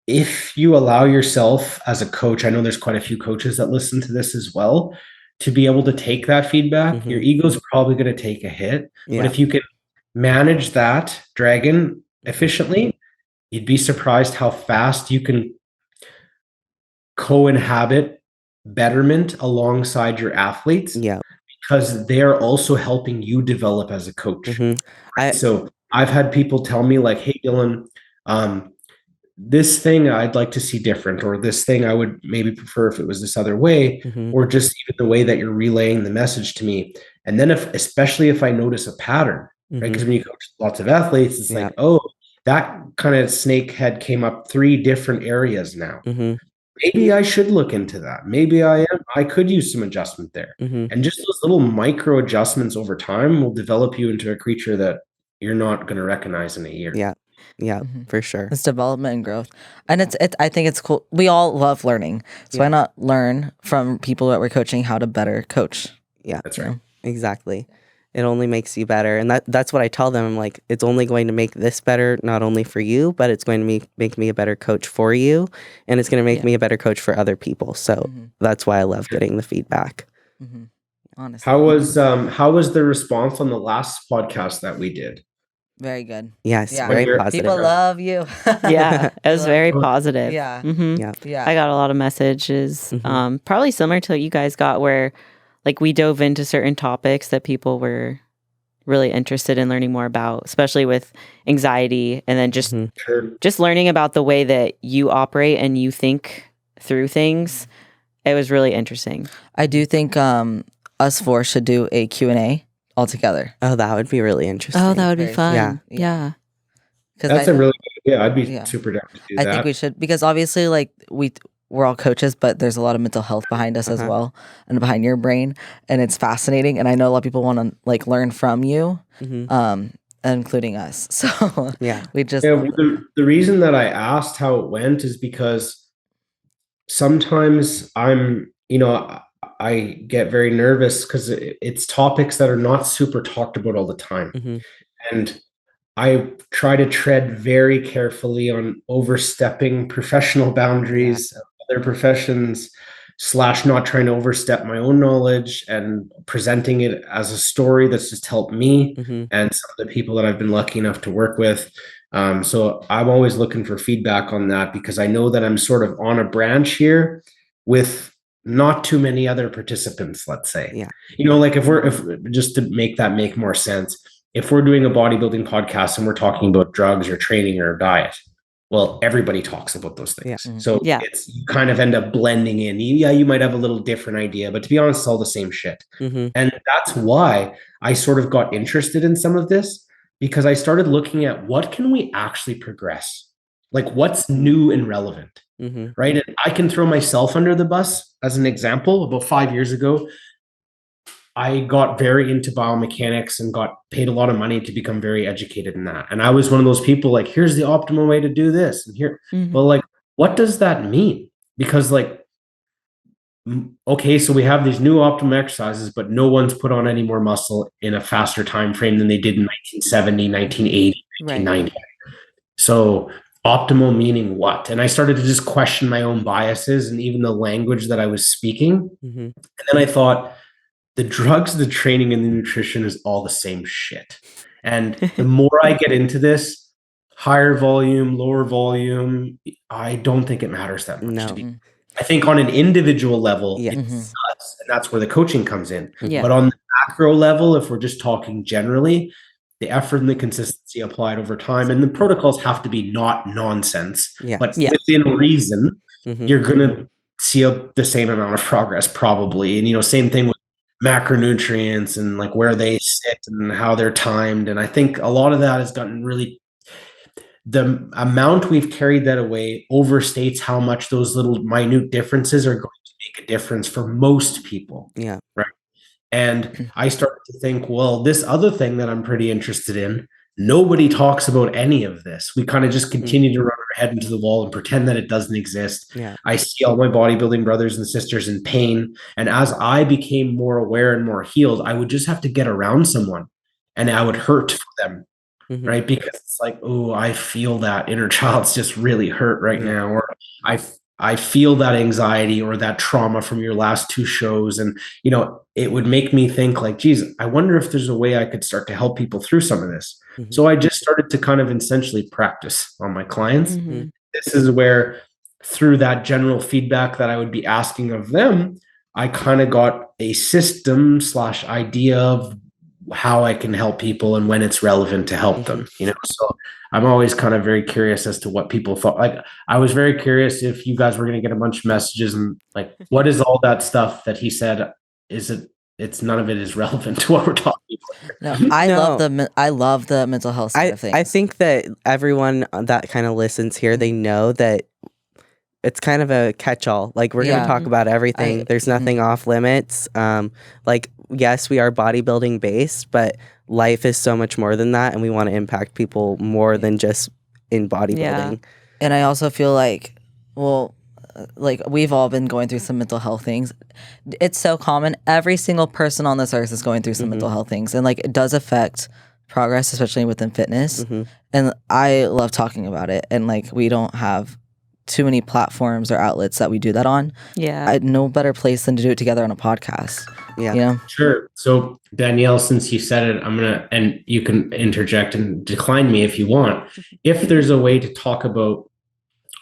if you allow yourself as a coach, I know there's quite a few coaches that listen to this as well, to be able to take that feedback, your ego's probably going to take a hit. But if you can manage that dragon efficiently, you'd be surprised how fast you can co-inhabit betterment alongside your athletes. Yeah. Because they're also helping you develop as a coach. So I've had people tell me hey, Dylan, this thing I'd like to see different, or this thing I would maybe prefer if it was this other way, or just even the way that you're relaying the message to me. And then especially if I notice a pattern, right? Because when you coach lots of athletes, it's like, oh, that kind of snake head came up 3 different areas now. Maybe I should look into that. Maybe I could use some adjustment there. And just those little micro adjustments over time will develop you into a creature that you're not going to recognize in a year. Yeah, for sure. It's development and growth. And I think it's cool. We all love learning. So why not learn from people that we're coaching how to better coach? Yeah, That's right. Exactly. It only makes you better. And that's what I tell them. I'm like, it's only going to make this better, not only for you, but it's going to make me a better coach for you. And it's going to make me a better coach for other people. So that's why I love getting the feedback. Honestly. How was the response on the last podcast that we did? Very good. Yes, Yeah. very People positive. People love you. Yeah, it was very positive. Yeah. Yeah. I got a lot of messages, probably similar to what you guys got, where like we dove into certain topics that people were really interested in learning more about, especially with anxiety, and then just learning about the way that you operate and you think through things. It was really interesting. I do think us 4 should do a Q&A all together. Oh, that would be really interesting. Oh, that would be Very fun. Yeah. Yeah. That's a really good idea. I'd be super down to do that. I think we should, because obviously like we're all coaches, but there's a lot of mental health behind us as well, and behind your brain, and it's fascinating. And I know a lot of people want to like learn from you, including us. So we just the reason that I asked how it went is because sometimes I get very nervous because it's topics that are not super talked about all the time, and I try to tread very carefully on overstepping professional boundaries of other professions / not trying to overstep my own knowledge and presenting it as a story that's just helped me and some of the people that I've been lucky enough to work with. So I'm always looking for feedback on that, because I know that I'm sort of on a branch here with not too many other participants, let's say. Like if just to make that make more sense, if we're doing a bodybuilding podcast and we're talking about drugs or training or diet, well, everybody talks about those things. So it's, you kind of end up blending in. You might have a little different idea, but to be honest, it's all the same shit. And that's why I sort of got interested in some of this, because I started looking at what can we actually progress? Like what's new and relevant, right? And I can throw myself under the bus as an example. About 5 years ago, I got very into biomechanics and got paid a lot of money to become very educated in that. And I was one of those people like, here's the optimal way to do this. And here, well, like, what does that mean? Because like, okay, so we have these new optimal exercises, but no one's put on any more muscle in a faster time frame than they did in 1970, 1980, 1990. So optimal meaning what? And I started to just question my own biases and even the language that I was speaking. And then I thought, the drugs, the training, and the nutrition is all the same shit. And the more I get into this, higher volume, lower volume, I don't think it matters that much. I think on an individual level, it does, and that's where the coaching comes in. But on the macro level, if we're just talking generally, the effort and the consistency applied over time, and the protocols have to be not nonsense, but within reason, you're going to see the same amount of progress probably. And, same thing with macronutrients and like where they sit and how they're timed. And I think a lot of that has gotten really, the amount we've carried that away overstates how much those little minute differences are going to make a difference for most people. Right. And I started to think, well, this other thing that I'm pretty interested in, nobody talks about any of this. We kind of just continue to run our head into the wall and pretend that it doesn't exist. I see all my bodybuilding brothers and sisters in pain. And as I became more aware and more healed, I would just have to get around someone and I would hurt for them. Right. Because it's like, oh, I feel that inner child's just really hurt right now. Or I feel that anxiety or that trauma from your last 2 shows. And, it would make me think like, geez, I wonder if there's a way I could start to help people through some of this. So I just started to kind of essentially practice on my clients. This is where, through that general feedback that I would be asking of them, I kind of got a system / idea of how I can help people and when it's relevant to help them, So I'm always kind of very curious as to what people thought. Like, I was very curious if you guys were going to get a bunch of messages and like, what is all that stuff that he said? Is none of it is relevant to what we're talking about. No, I No. love the mental health side of things. I think that everyone that kind of listens here, they know that it's kind of a catch-all. Like, we're going Yeah. to talk about everything. There's nothing off limits. Like, yes, we are bodybuilding based, but life is so much more than that, and we want to impact people more than just in bodybuilding. And I also feel like, well, like we've all been going through some mental health things. It's so common. Every single person on this earth is going through some mental health things, and like it does affect progress, especially within fitness. And I love talking about it. And like we don't have too many platforms or outlets that we do that on. Yeah. No better place than to do it together on a podcast. Yeah. You know? Sure. So Danielle, since you said it, and you can interject and decline me if you want. If there's a way to talk about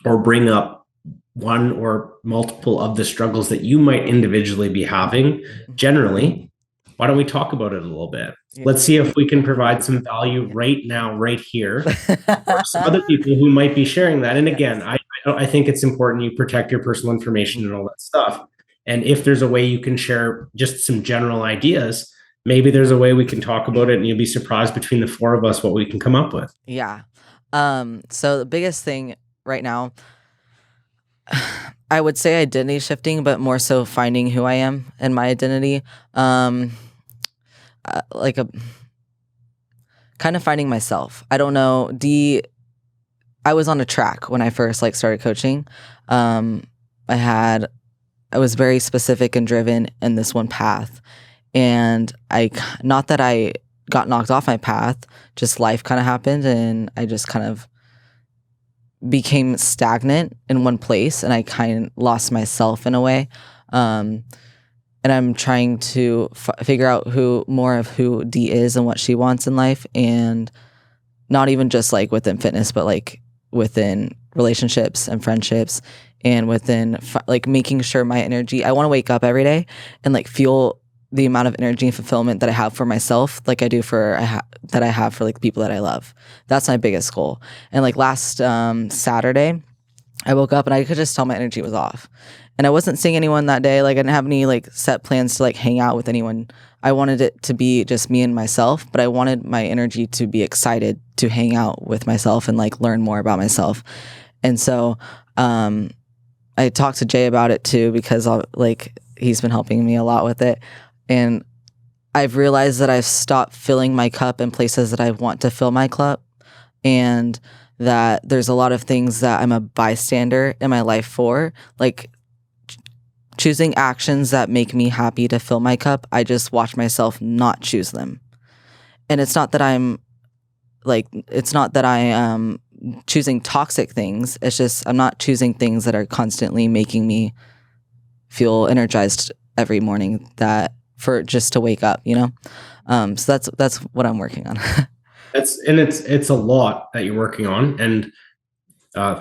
or bring up one or multiple of the struggles that you might individually be having, generally, why don't we talk about it a little bit? Let's see if we can provide some value right now, right here, for some other people who might be sharing that. And again, I think it's important you protect your personal information and all that stuff. And if there's a way you can share just some general ideas, maybe there's a way we can talk about it, and you'll be surprised between the four of us what we can come up with. Yeah. So the biggest thing right now, I would say identity shifting, but more so finding who I am and my identity. Kind of finding myself. I don't know. I was on a track when I first started coaching. I was very specific and driven in this one path, and not that I got knocked off my path, just life kind of happened, and I just kind of became stagnant in one place, and I kind of lost myself in a way. And I'm trying to figure out more of who Dee is and what she wants in life, and not even just within fitness, but within relationships and friendships, and within making sure my energy. I want to wake up every day and feel the amount of energy and fulfillment that I have for myself, like I do that I have for the people that I love. That's my biggest goal. And last Saturday, I woke up and I could just tell my energy was off. And I wasn't seeing anyone that day. I didn't have any set plans to hang out with anyone. I wanted it to be just me and myself, but I wanted my energy to be excited to hang out with myself and learn more about myself. And so I talked to Jay about it too, because he's been helping me a lot with it. And I've realized that I've stopped filling my cup in places that I want to fill my cup, and that there's a lot of things that I'm a bystander in my life for, choosing actions that make me happy to fill my cup. I just watch myself not choose them. And it's not that I am choosing toxic things. It's just I'm not choosing things that are constantly making me feel energized every morning for just to wake up, So that's what I'm working on. It's a lot that you're working on, and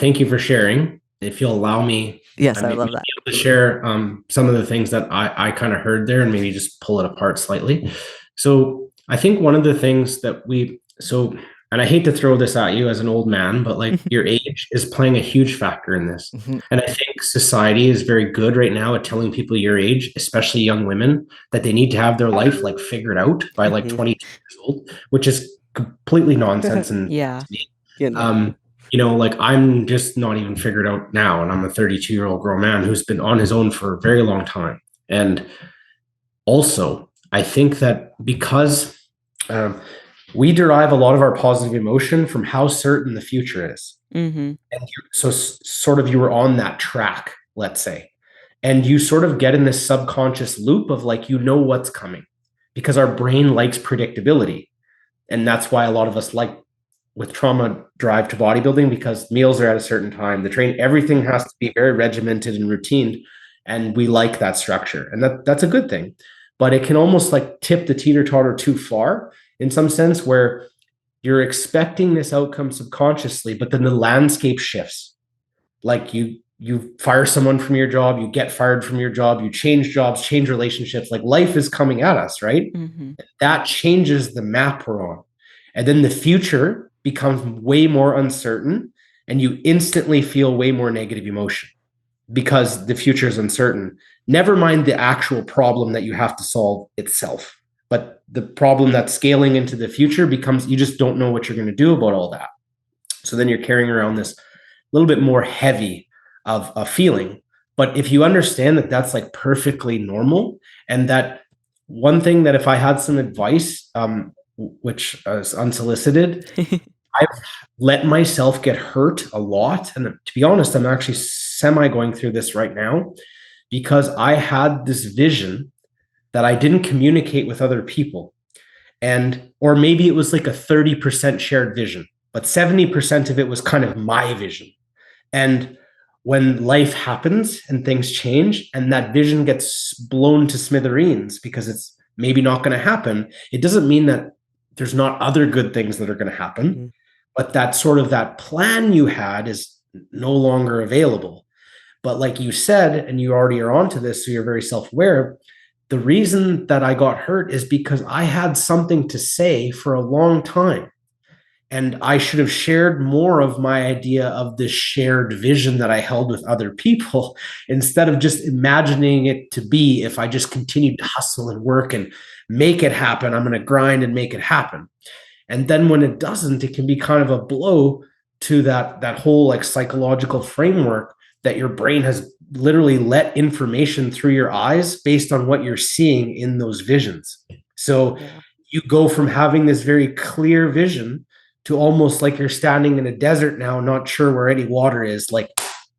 thank you for sharing. If you'll allow me, yes, I love that. To share some of the things that I kind of heard there, and maybe just pull it apart slightly. So I think one of the things that and I hate to throw this at you as an old man, but your age is playing a huge factor in this. Mm-hmm. And I think society is very good right now at telling people your age, especially young women, that they need to have their life figured out by 22 years old, which is completely nonsense. And yeah. I'm just not even figured out now, and I'm a 32-year-old grown man who's been on his own for a very long time. And also, I think that because we derive a lot of our positive emotion from how certain the future is. Mm-hmm. And so sort of you were on that track, let's say, and you sort of get in this subconscious loop of what's coming, because our brain likes predictability. And that's why a lot of us with trauma drive to bodybuilding, because meals are at a certain time, everything has to be very regimented and routine. And we like that structure, and that's a good thing, but it can almost tip the teeter-totter too far in some sense, where you're expecting this outcome subconsciously, but then the landscape shifts. You fire someone from your job, you get fired from your job, you change jobs, change relationships, life is coming at us, right? Mm-hmm. That changes the map we're on. And then the future becomes way more uncertain, and you instantly feel way more negative emotion. because the future is uncertain. Never mind the actual problem that you have to solve itself. But the problem that's scaling into the future becomes you just don't know what you're going to do about all that. So then you're carrying around this little bit more heavy of a feeling. But if you understand that that's like perfectly normal, and that one thing that if I had some advice, which is unsolicited, I've let myself get hurt a lot. And to be honest, I'm actually semi going through this right now because I had this vision that I didn't communicate with other people. Or maybe it was like a 30% shared vision, but 70% of it was kind of my vision. And when life happens and things change and that vision gets blown to smithereens because it's maybe not going to happen, it doesn't mean that there's not other good things that are going to happen. Mm-hmm. But that sort of that plan you had is no longer available. But like you said, and you already are onto this, so you're very self-aware, the reason that I got hurt is because I had something to say for a long time. And I should have shared more of my idea of this shared vision that I held with other people instead of just imagining it to be, if I just continued to hustle and work and make it happen, I'm going to grind and make it happen. And then when it doesn't, it can be kind of a blow to that whole like psychological framework that your brain has literally let information through your eyes based on what you're seeing in those visions. So you go from having this very clear vision to almost like you're standing in a desert now, not sure where any water is, like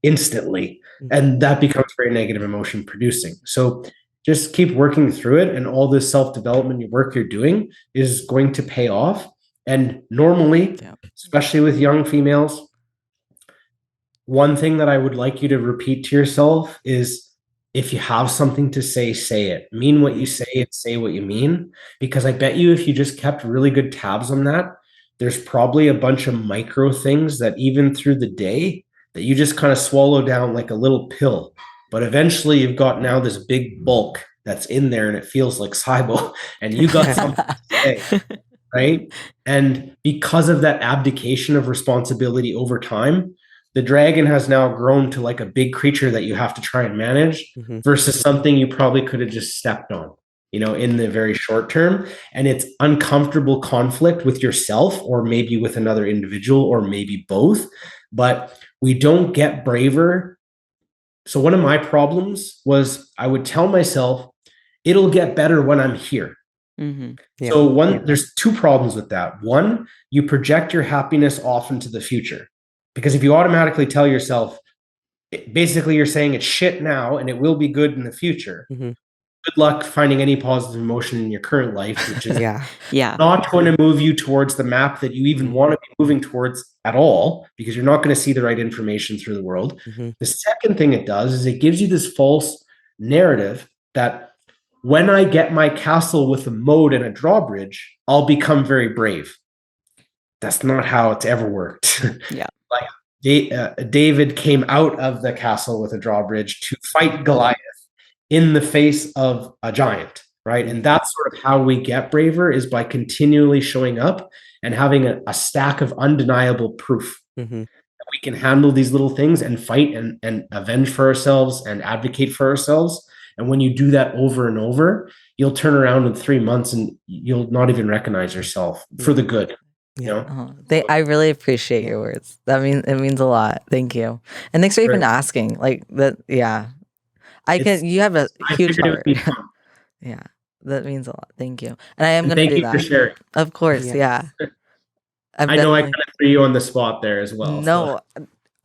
instantly. And that becomes very negative emotion producing. So just keep working through it. And all this self-development work you're doing is going to pay off. And normally, especially with young females, one thing that I would like you to repeat to yourself is, if you have something to say, say it. Mean what you say and say what you mean. Because I bet you if you just kept really good tabs on that, there's probably a bunch of micro things that even through the day that you just kind of swallow down like a little pill. But eventually you've got now this big bulk that's in there and it feels like SIBO and you got something to say, right? And because of that abdication of responsibility over time, the dragon has now grown to like a big creature that you have to try and manage versus something you probably could have just stepped on, in the very short term. And it's uncomfortable conflict with yourself or maybe with another individual or maybe both, but we don't get braver. So one of my problems was I would tell myself, it'll get better when I'm here. Mm-hmm. Yeah. So there's two problems with that. One, you project your happiness off into the future. Because if you automatically tell yourself, basically you're saying it's shit now and it will be good in the future. Mm-hmm. Good luck finding any positive emotion in your current life, which is not going to move you towards the map that you even want to be moving towards at all, because you're not going to see the right information through the world. Mm-hmm. The second thing it does is it gives you this false narrative that when I get my castle with a moat and a drawbridge, I'll become very brave. That's not how it's ever worked. Yeah. Like David came out of the castle with a drawbridge to fight Goliath in the face of a giant, right? And that's sort of how we get braver, is by continually showing up and having a stack of undeniable proof that we can handle these little things and fight and avenge for ourselves and advocate for ourselves. And when you do that over and over, you'll turn around in 3 months and you'll not even recognize yourself for the good. I really appreciate your words. It means a lot. Thank you. And thanks for even asking. Like that. Yeah. You have a huge heart. Yeah. That means a lot. Thank you. And I am going to do that. Thank you for sharing. Of course. Yeah. I know I kind of threw you on the spot there as well. No,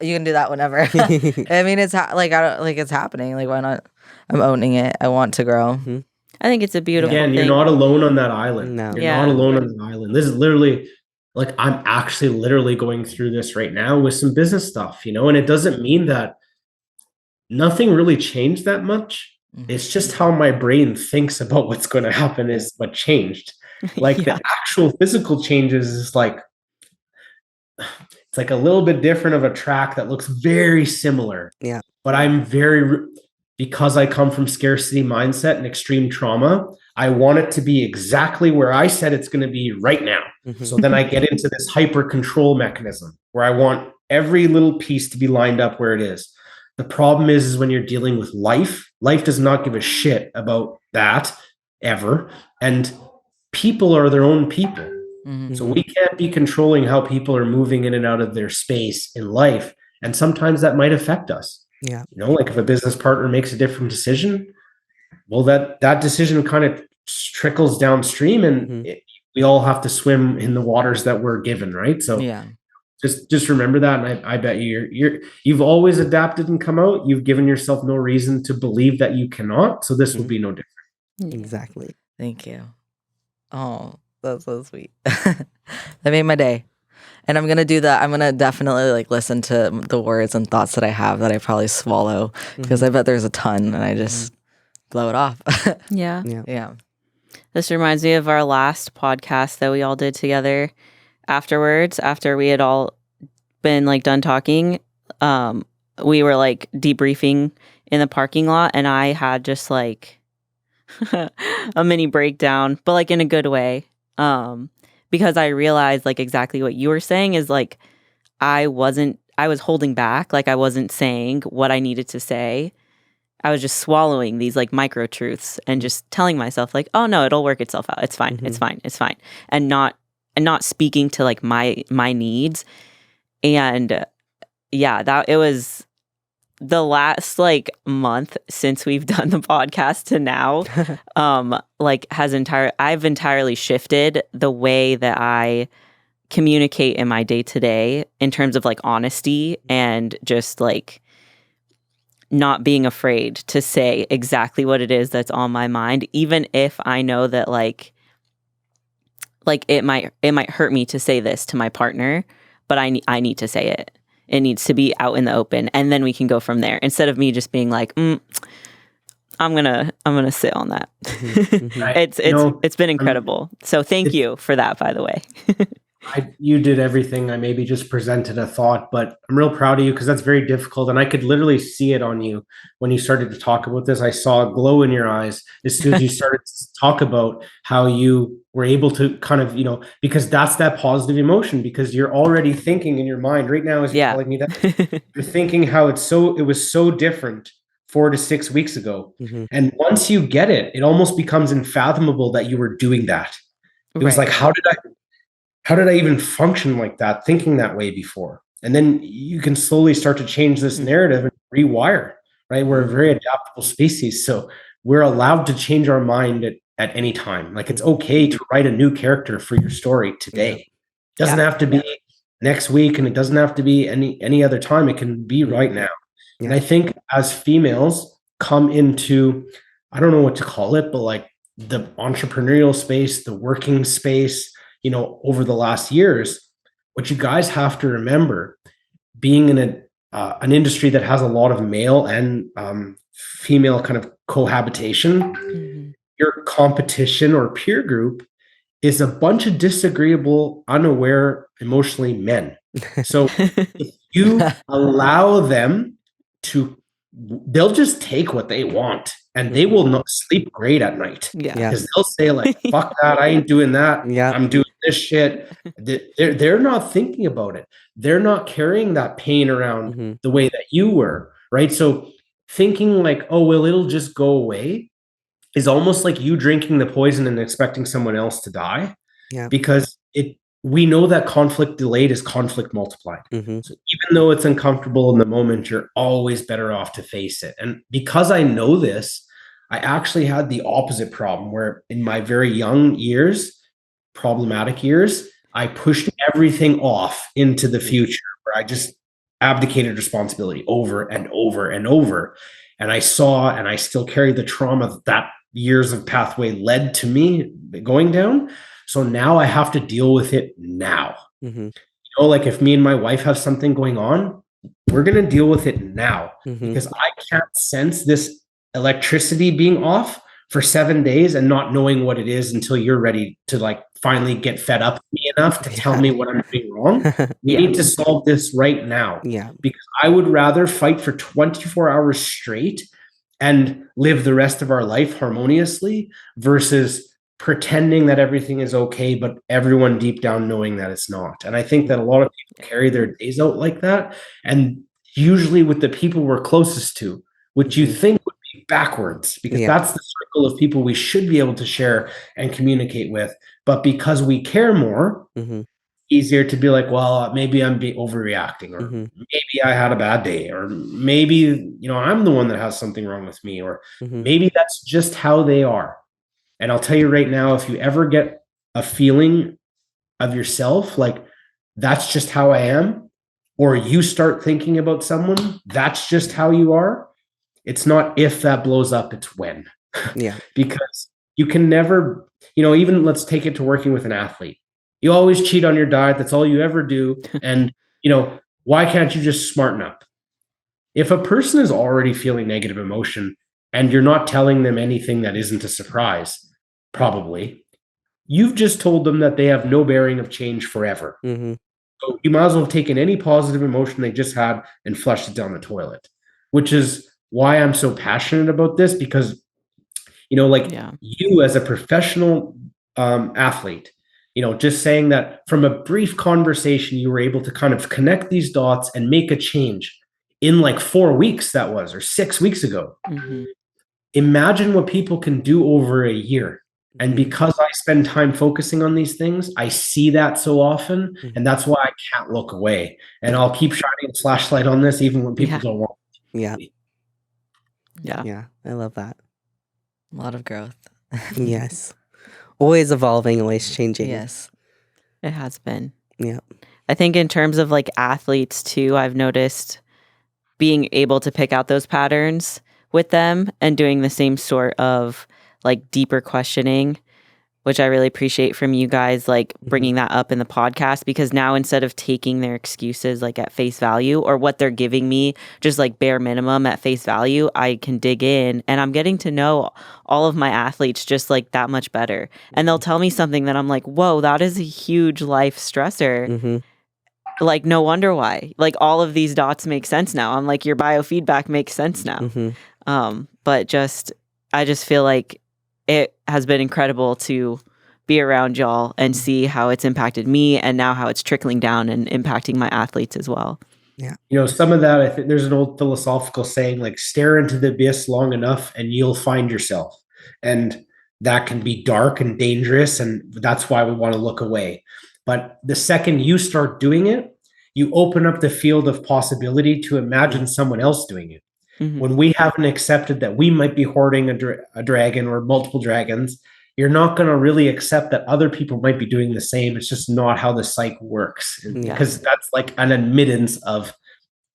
you can do that whenever. I mean, it's it's happening. Like, why not? I'm owning it. I want to grow. Mm-hmm. I think it's a beautiful thing. You're not alone on that island. No. You're not alone on that island. This is literally, like, I'm actually literally going through this right now with some business stuff, and it doesn't mean that nothing really changed that much. Mm-hmm. It's just how my brain thinks about what's going to happen is what changed. Like the actual physical changes is like, it's like a little bit different of a track that looks very similar. Yeah. But I'm because I come from scarcity mindset and extreme trauma, I want it to be exactly where I said it's going to be right now. Mm-hmm. So then I get into this hyper control mechanism where I want every little piece to be lined up where it is. The problem is when you're dealing with life does not give a shit about that ever. And people are their own people. Mhm. So we can't be controlling how people are moving in and out of their space in life. And sometimes that might affect us. Yeah. Like if a business partner makes a different decision, well, that decision kind of trickles downstream, and we all have to swim in the waters that we're given, right? So Yeah. just remember that, and I bet you've always adapted and come out. You've given yourself no reason to believe that you cannot. So this will be no different. Exactly. Thank you. Oh, that's so sweet. That made my day. And I'm gonna do that. I'm gonna definitely like listen to the words and thoughts that I have that I probably swallow, because I bet there's a ton and I just blow it off. Yeah. Yeah. This reminds me of our last podcast that we all did together afterwards, after we had all been like done talking. We were like debriefing in the parking lot, and I had just like a mini breakdown, but like in a good way. Because I realized like exactly what you were saying is like I was holding back, like I wasn't saying what I needed to say. I was just swallowing these like micro truths and just telling myself like, oh no, it'll work itself out. It's fine. It's fine. It's fine. And not speaking to like my needs. And yeah, that it was the last like month since we've done the podcast to now, like I've entirely shifted the way that I communicate in my day to day in terms of like honesty and just like not being afraid to say exactly what it is that's on my mind, even if I know that like it might hurt me to say this to my partner, but I need to say it. It needs to be out in the open, and then we can go from there. Instead of me just being like, I'm gonna sit on that. It's been incredible. So thank you for that, by the way. You did everything. I maybe just presented a thought, but I'm real proud of you because that's very difficult. And I could literally see it on you when you started to talk about this. I saw a glow in your eyes as soon as you started to talk about how you were able to kind of, because that's that positive emotion, because you're already thinking in your mind right now as you're telling me that you're thinking how it was so different 4 to 6 weeks ago. And once you get it, it almost becomes unfathomable that you were doing that. It was like, how did I even function like that, thinking that way before? And then you can slowly start to change this narrative and rewire, right? We're a very adaptable species. So we're allowed to change our mind at any time. Like it's okay to write a new character for your story today. It doesn't have to be next week, and it doesn't have to be any other time. It can be right now. And I think as females come into, I don't know what to call it, but like the entrepreneurial space, the working space, over the last years, what you guys have to remember, being in an industry that has a lot of male and female kind of cohabitation, your competition or peer group is a bunch of disagreeable, unaware, emotionally men. So if you allow them they'll just take what they want, and they will not sleep great at night. Because they'll say like, fuck that, I ain't doing that. I'm doing this shit. They're not thinking about it. They're not carrying that pain around the way that you were, right? So thinking like, oh, well, it'll just go away is almost like you drinking the poison and expecting someone else to die. Because we know that conflict delayed is conflict multiplied. So even though it's uncomfortable in the moment, you're always better off to face it. And because I know this, I actually had the opposite problem where in my very young years, problematic years, I pushed everything off into the future, where I just abdicated responsibility over and over and over. And I saw, and I still carry the trauma that years of pathway led to me going down. So now I have to deal with it now. Like if me and my wife have something going on, we're going to deal with it now, because I can't sense this electricity being off for 7 days and not knowing what it is until you're ready to like finally get fed up with me enough to tell me what I'm doing wrong. We need to solve this right now. Because I would rather fight for 24 hours straight and live the rest of our life harmoniously versus pretending that everything is okay, but everyone deep down knowing that it's not. And I think that a lot of people carry their days out like that. And usually with the people we're closest to, which you think would be backwards, because that's the circle of people we should be able to share and communicate with. But because we care more, easier to be like, well, maybe I'm overreacting, or maybe I had a bad day, or maybe, I'm the one that has something wrong with me, or maybe that's just how they are. And I'll tell you right now, if you ever get a feeling of yourself like that's just how I am, or you start thinking about someone, that's just how you are, it's not if that blows up, it's when. Yeah. Because you can never, even let's take it to working with an athlete. You always cheat on your diet. That's all you ever do. And, why can't you just smarten up? If a person is already feeling negative emotion and you're not telling them anything that isn't a surprise, probably, you've just told them that they have no bearing of change forever. So you might as well have taken any positive emotion they just had and flushed it down the toilet, which is why I'm so passionate about this, because, you as a professional athlete, just saying that from a brief conversation, you were able to kind of connect these dots and make a change in like 4 weeks, that was, or 6 weeks ago. Imagine what people can do over a year. And because I spend time focusing on these things, I see that so often, and that's why I can't look away. And I'll keep shining a flashlight on this even when people don't want to. Yeah, I love that. A lot of growth. Yes. Always evolving, always changing. Yes. It has been. Yeah. I think in terms of like athletes too, I've noticed being able to pick out those patterns with them and doing the same sort of like deeper questioning, which I really appreciate from you guys, like bringing that up in the podcast, because now instead of taking their excuses like at face value, or what they're giving me just like bare minimum at face value, I can dig in and I'm getting to know all of my athletes just like that much better. And they'll tell me something that I'm like, whoa, that is a huge life stressor. Like, no wonder why. Like, all of these dots make sense now. I'm like, your biofeedback makes sense now. But I just feel like it has been incredible to be around y'all and see how it's impacted me, and now how it's trickling down and impacting my athletes as well. Yeah. Some of that, I think there's an old philosophical saying, like, stare into the abyss long enough and you'll find yourself. And that can be dark and dangerous, and that's why we want to look away. But the second you start doing it, you open up the field of possibility to imagine someone else doing it. When we haven't accepted that we might be hoarding a dragon or multiple dragons, you're not going to really accept that other people might be doing the same. It's just not how the psyche works, because that's like an admittance of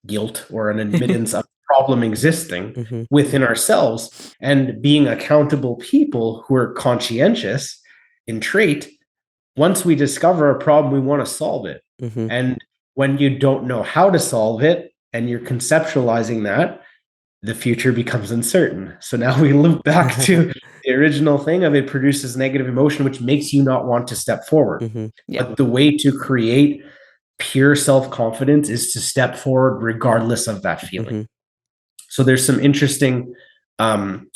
guilt or an admittance of problem existing within ourselves. And being accountable people who are conscientious in trait, once we discover a problem, we want to solve it. And when you don't know how to solve it and you're conceptualizing that, the future becomes uncertain. So now we loop back to the original thing of it produces negative emotion, which makes you not want to step forward. But the way to create pure self-confidence is to step forward regardless of that feeling. So there's some interesting, and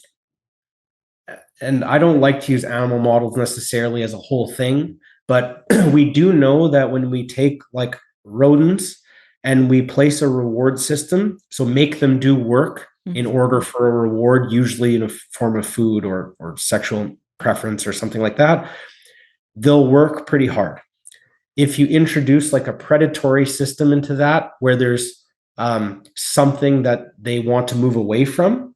I don't like to use animal models necessarily as a whole thing, but we do know that when we take like rodents and we place a reward system, so make them do work in order for a reward, usually in a form of food or sexual preference or something like that, they'll work pretty hard. If you introduce like a predatory system into that, where there's something that they want to move away from,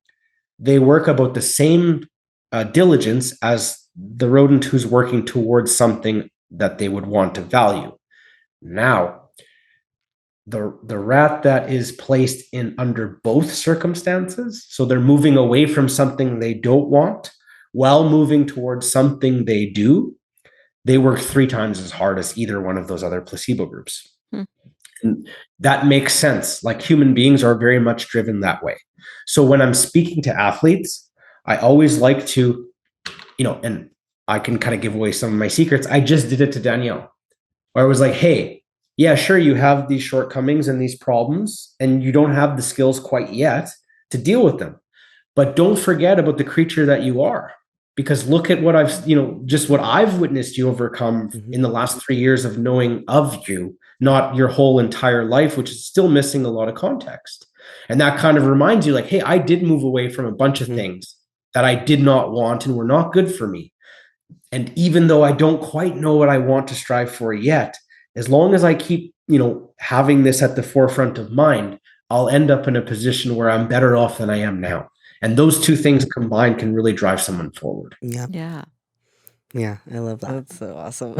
they work about the same diligence as the rodent who's working towards something that they would want to value. Now, the rat that is placed in under both circumstances, so they're moving away from something they don't want while moving towards something they do, they work 3 times as hard as either one of those other placebo groups. And that makes sense. Like, human beings are very much driven that way. So when I'm speaking to athletes, I always like to, and I can kind of give away some of my secrets. I just did it to Danielle, where I was like, hey, yeah, sure, you have these shortcomings and these problems, and you don't have the skills quite yet to deal with them. But don't forget about the creature that you are, because look at what I've, just what I've witnessed you overcome in the last 3 years of knowing of you not your whole entire life, which is still missing a lot of context. And that kind of reminds you, like, hey, I did move away from a bunch of things that I did not want and were not good for me. And even though I don't quite know what I want to strive for yet, as long as I keep, having this at the forefront of mind, I'll end up in a position where I'm better off than I am now. And those two things combined can really drive someone forward. Yeah. Yeah. Yeah. I love that. That's so awesome.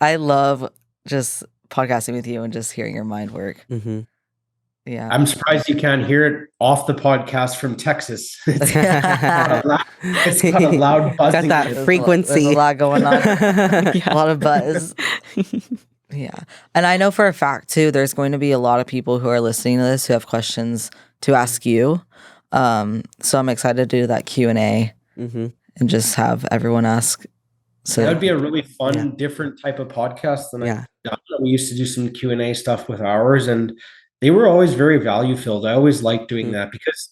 I love just podcasting with you and just hearing your mind work. Mm-hmm. Yeah. I'm surprised you can't hear it off the podcast from Texas. It's got a loud buzzing. Got that frequency. There's a lot going on. Yeah. A lot of buzz. Yeah. And I know for a fact too, there's going to be a lot of people who are listening to this who have questions to ask you. So I'm excited to do that Q&A and just have everyone ask. So that would be a really fun, different type of podcast than I've done. We used to do some Q&A stuff with ours, and they were always very value filled. I always liked doing that because,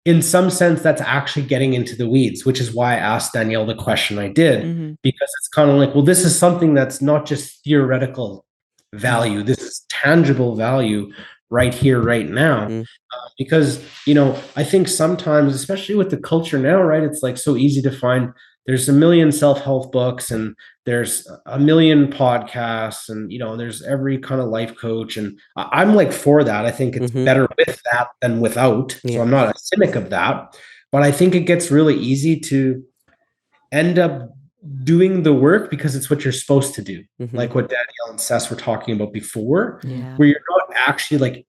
in some sense, that's actually getting into the weeds, which is why I asked Danielle the question I did, because it's kind of like, well, this is something that's not just theoretical value. This is tangible value right here, right now. Because, I think sometimes, especially with the culture now, right, it's like so easy to find there's a million self-help books and there's a million podcasts and, there's every kind of life coach. And I'm like for that. I think it's better with that than without. So I'm not a cynic of that, but I think it gets really easy to end up doing the work because it's what you're supposed to do. Like what Danielle and Cess were talking about before, where you're not actually like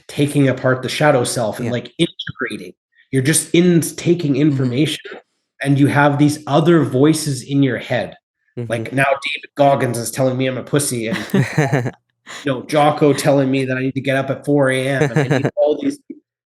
taking apart the shadow self and like integrating. You're just taking information. And you have these other voices in your head. Like now David Goggins is telling me I'm a pussy, and Jocko telling me that I need to get up at 4 a.m. and all these.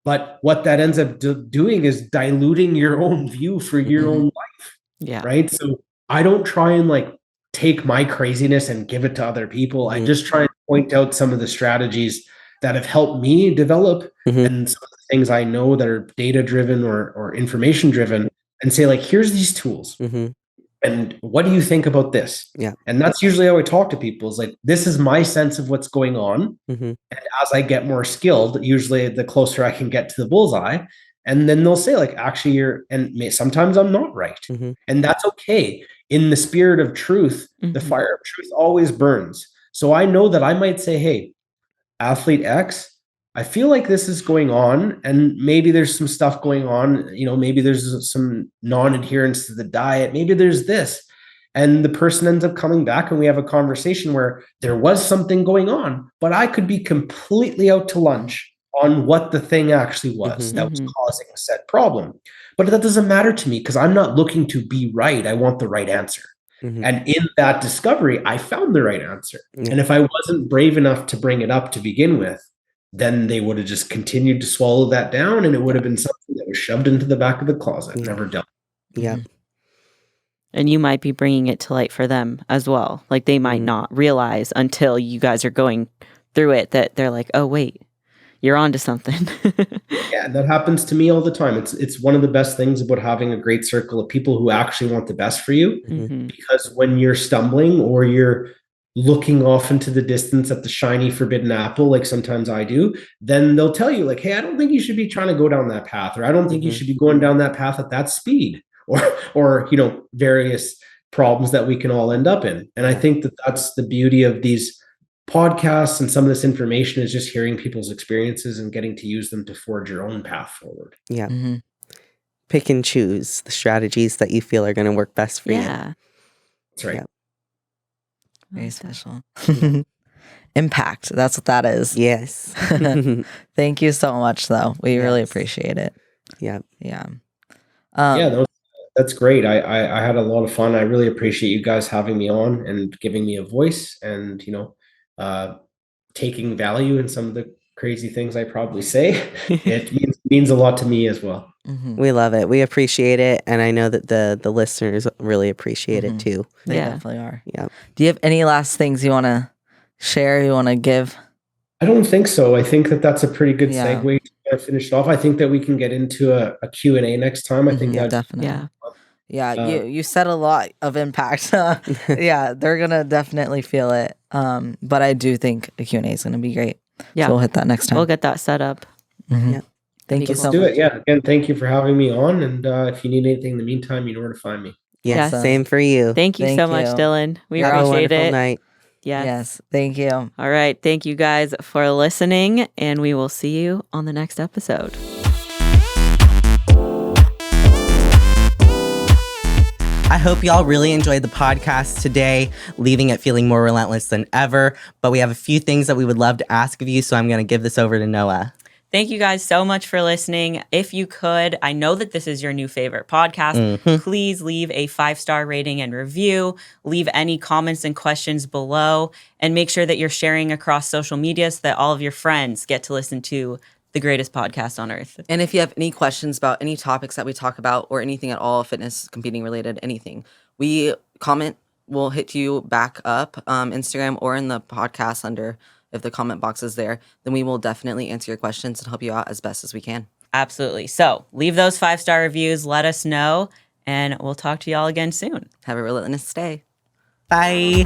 But what that ends up doing is diluting your own view for your own life. Yeah. Right. So I don't try and like take my craziness and give it to other people. I just try and point out some of the strategies that have helped me develop and some of the things I know that are data driven or information driven. And say, like, here's these tools. And what do you think about this? Yeah. And that's usually how I talk to people is like, this is my sense of what's going on. And as I get more skilled, usually the closer I can get to the bullseye. And then they'll say, like, actually, sometimes I'm not right. And that's okay. In the spirit of truth, the fire of truth always burns. So I know that I might say, hey, athlete X, I feel like this is going on, and maybe there's some stuff going on, maybe there's some non-adherence to the diet, maybe there's this. And the person ends up coming back and we have a conversation where there was something going on, but I could be completely out to lunch on what the thing actually was that was causing a said problem. But that doesn't matter to me because I'm not looking to be right. I want the right answer. And in that discovery, I found the right answer. And if I wasn't brave enough to bring it up to begin with, then they would have just continued to swallow that down, and it would have been something that was shoved into the back of the closet, never done. Yeah. And you might be bringing it to light for them as well. Like they might not realize until you guys are going through it that they're like, oh, wait, you're onto something. Yeah, that happens to me all the time. It's one of the best things about having a great circle of people who actually want the best for you. Because when you're stumbling or you're looking off into the distance at the shiny forbidden apple, like sometimes I do, then they'll tell you like, hey, I don't think you should be trying to go down that path, or I don't think you should be going down that path at that speed, or various problems that we can all end up in. And I think that that's the beauty of these podcasts and some of this information is just hearing people's experiences and getting to use them to forge your own path forward. Yeah. Pick and choose the strategies that you feel are going to work best for you. That's right. Yeah. Very special. Impact. That's what that is. Yes. Thank you so much, though. We really appreciate it. Yeah. Yeah. That's great. I had a lot of fun. I really appreciate you guys having me on and giving me a voice and, taking value in some of the crazy things I probably say. It means a lot to me as well. We love it. We appreciate it. And I know that the listeners really appreciate it too. They definitely are. Yeah. Do you have any last things you want to share, you want to give? I don't think so. I think that that's a pretty good segue to finish it off. I think that we can get into a Q&A next time. I think definitely. Yeah. Yeah, you said a lot of impact. Yeah, they're gonna definitely feel it. But I do think a Q&A is gonna be great. Yeah. So we'll hit that next time. We'll get that set up. Mhm. Yeah. Thank you Let's so do much. it. Yeah. Again, thank you for having me on. And if you need anything in the meantime, you know where to find me. Yeah, Yes. same for you. Thank you Thank so much, you. Dylan. We You're Have a appreciate wonderful it. night. Yes. Thank you. All right. Thank you guys for listening, and we will see you on the next episode. I hope y'all really enjoyed the podcast today, leaving it feeling more relentless than ever. But we have a few things that we would love to ask of you, so I'm going to give this over to Noah. Thank you guys so much for listening. If you could, I know that this is your new favorite podcast. Please leave a 5-star rating and review. Leave any comments and questions below. And make sure that you're sharing across social media so that all of your friends get to listen to the greatest podcast on earth. And if you have any questions about any topics that we talk about or anything at all, fitness, competing related, anything, we'll hit you back up, Instagram or in the podcast under, if the comment box is there, then we will definitely answer your questions and help you out as best as we can. Absolutely. So leave those 5-star reviews. Let us know, and we'll talk to y'all again soon. Have a relentless day. Bye.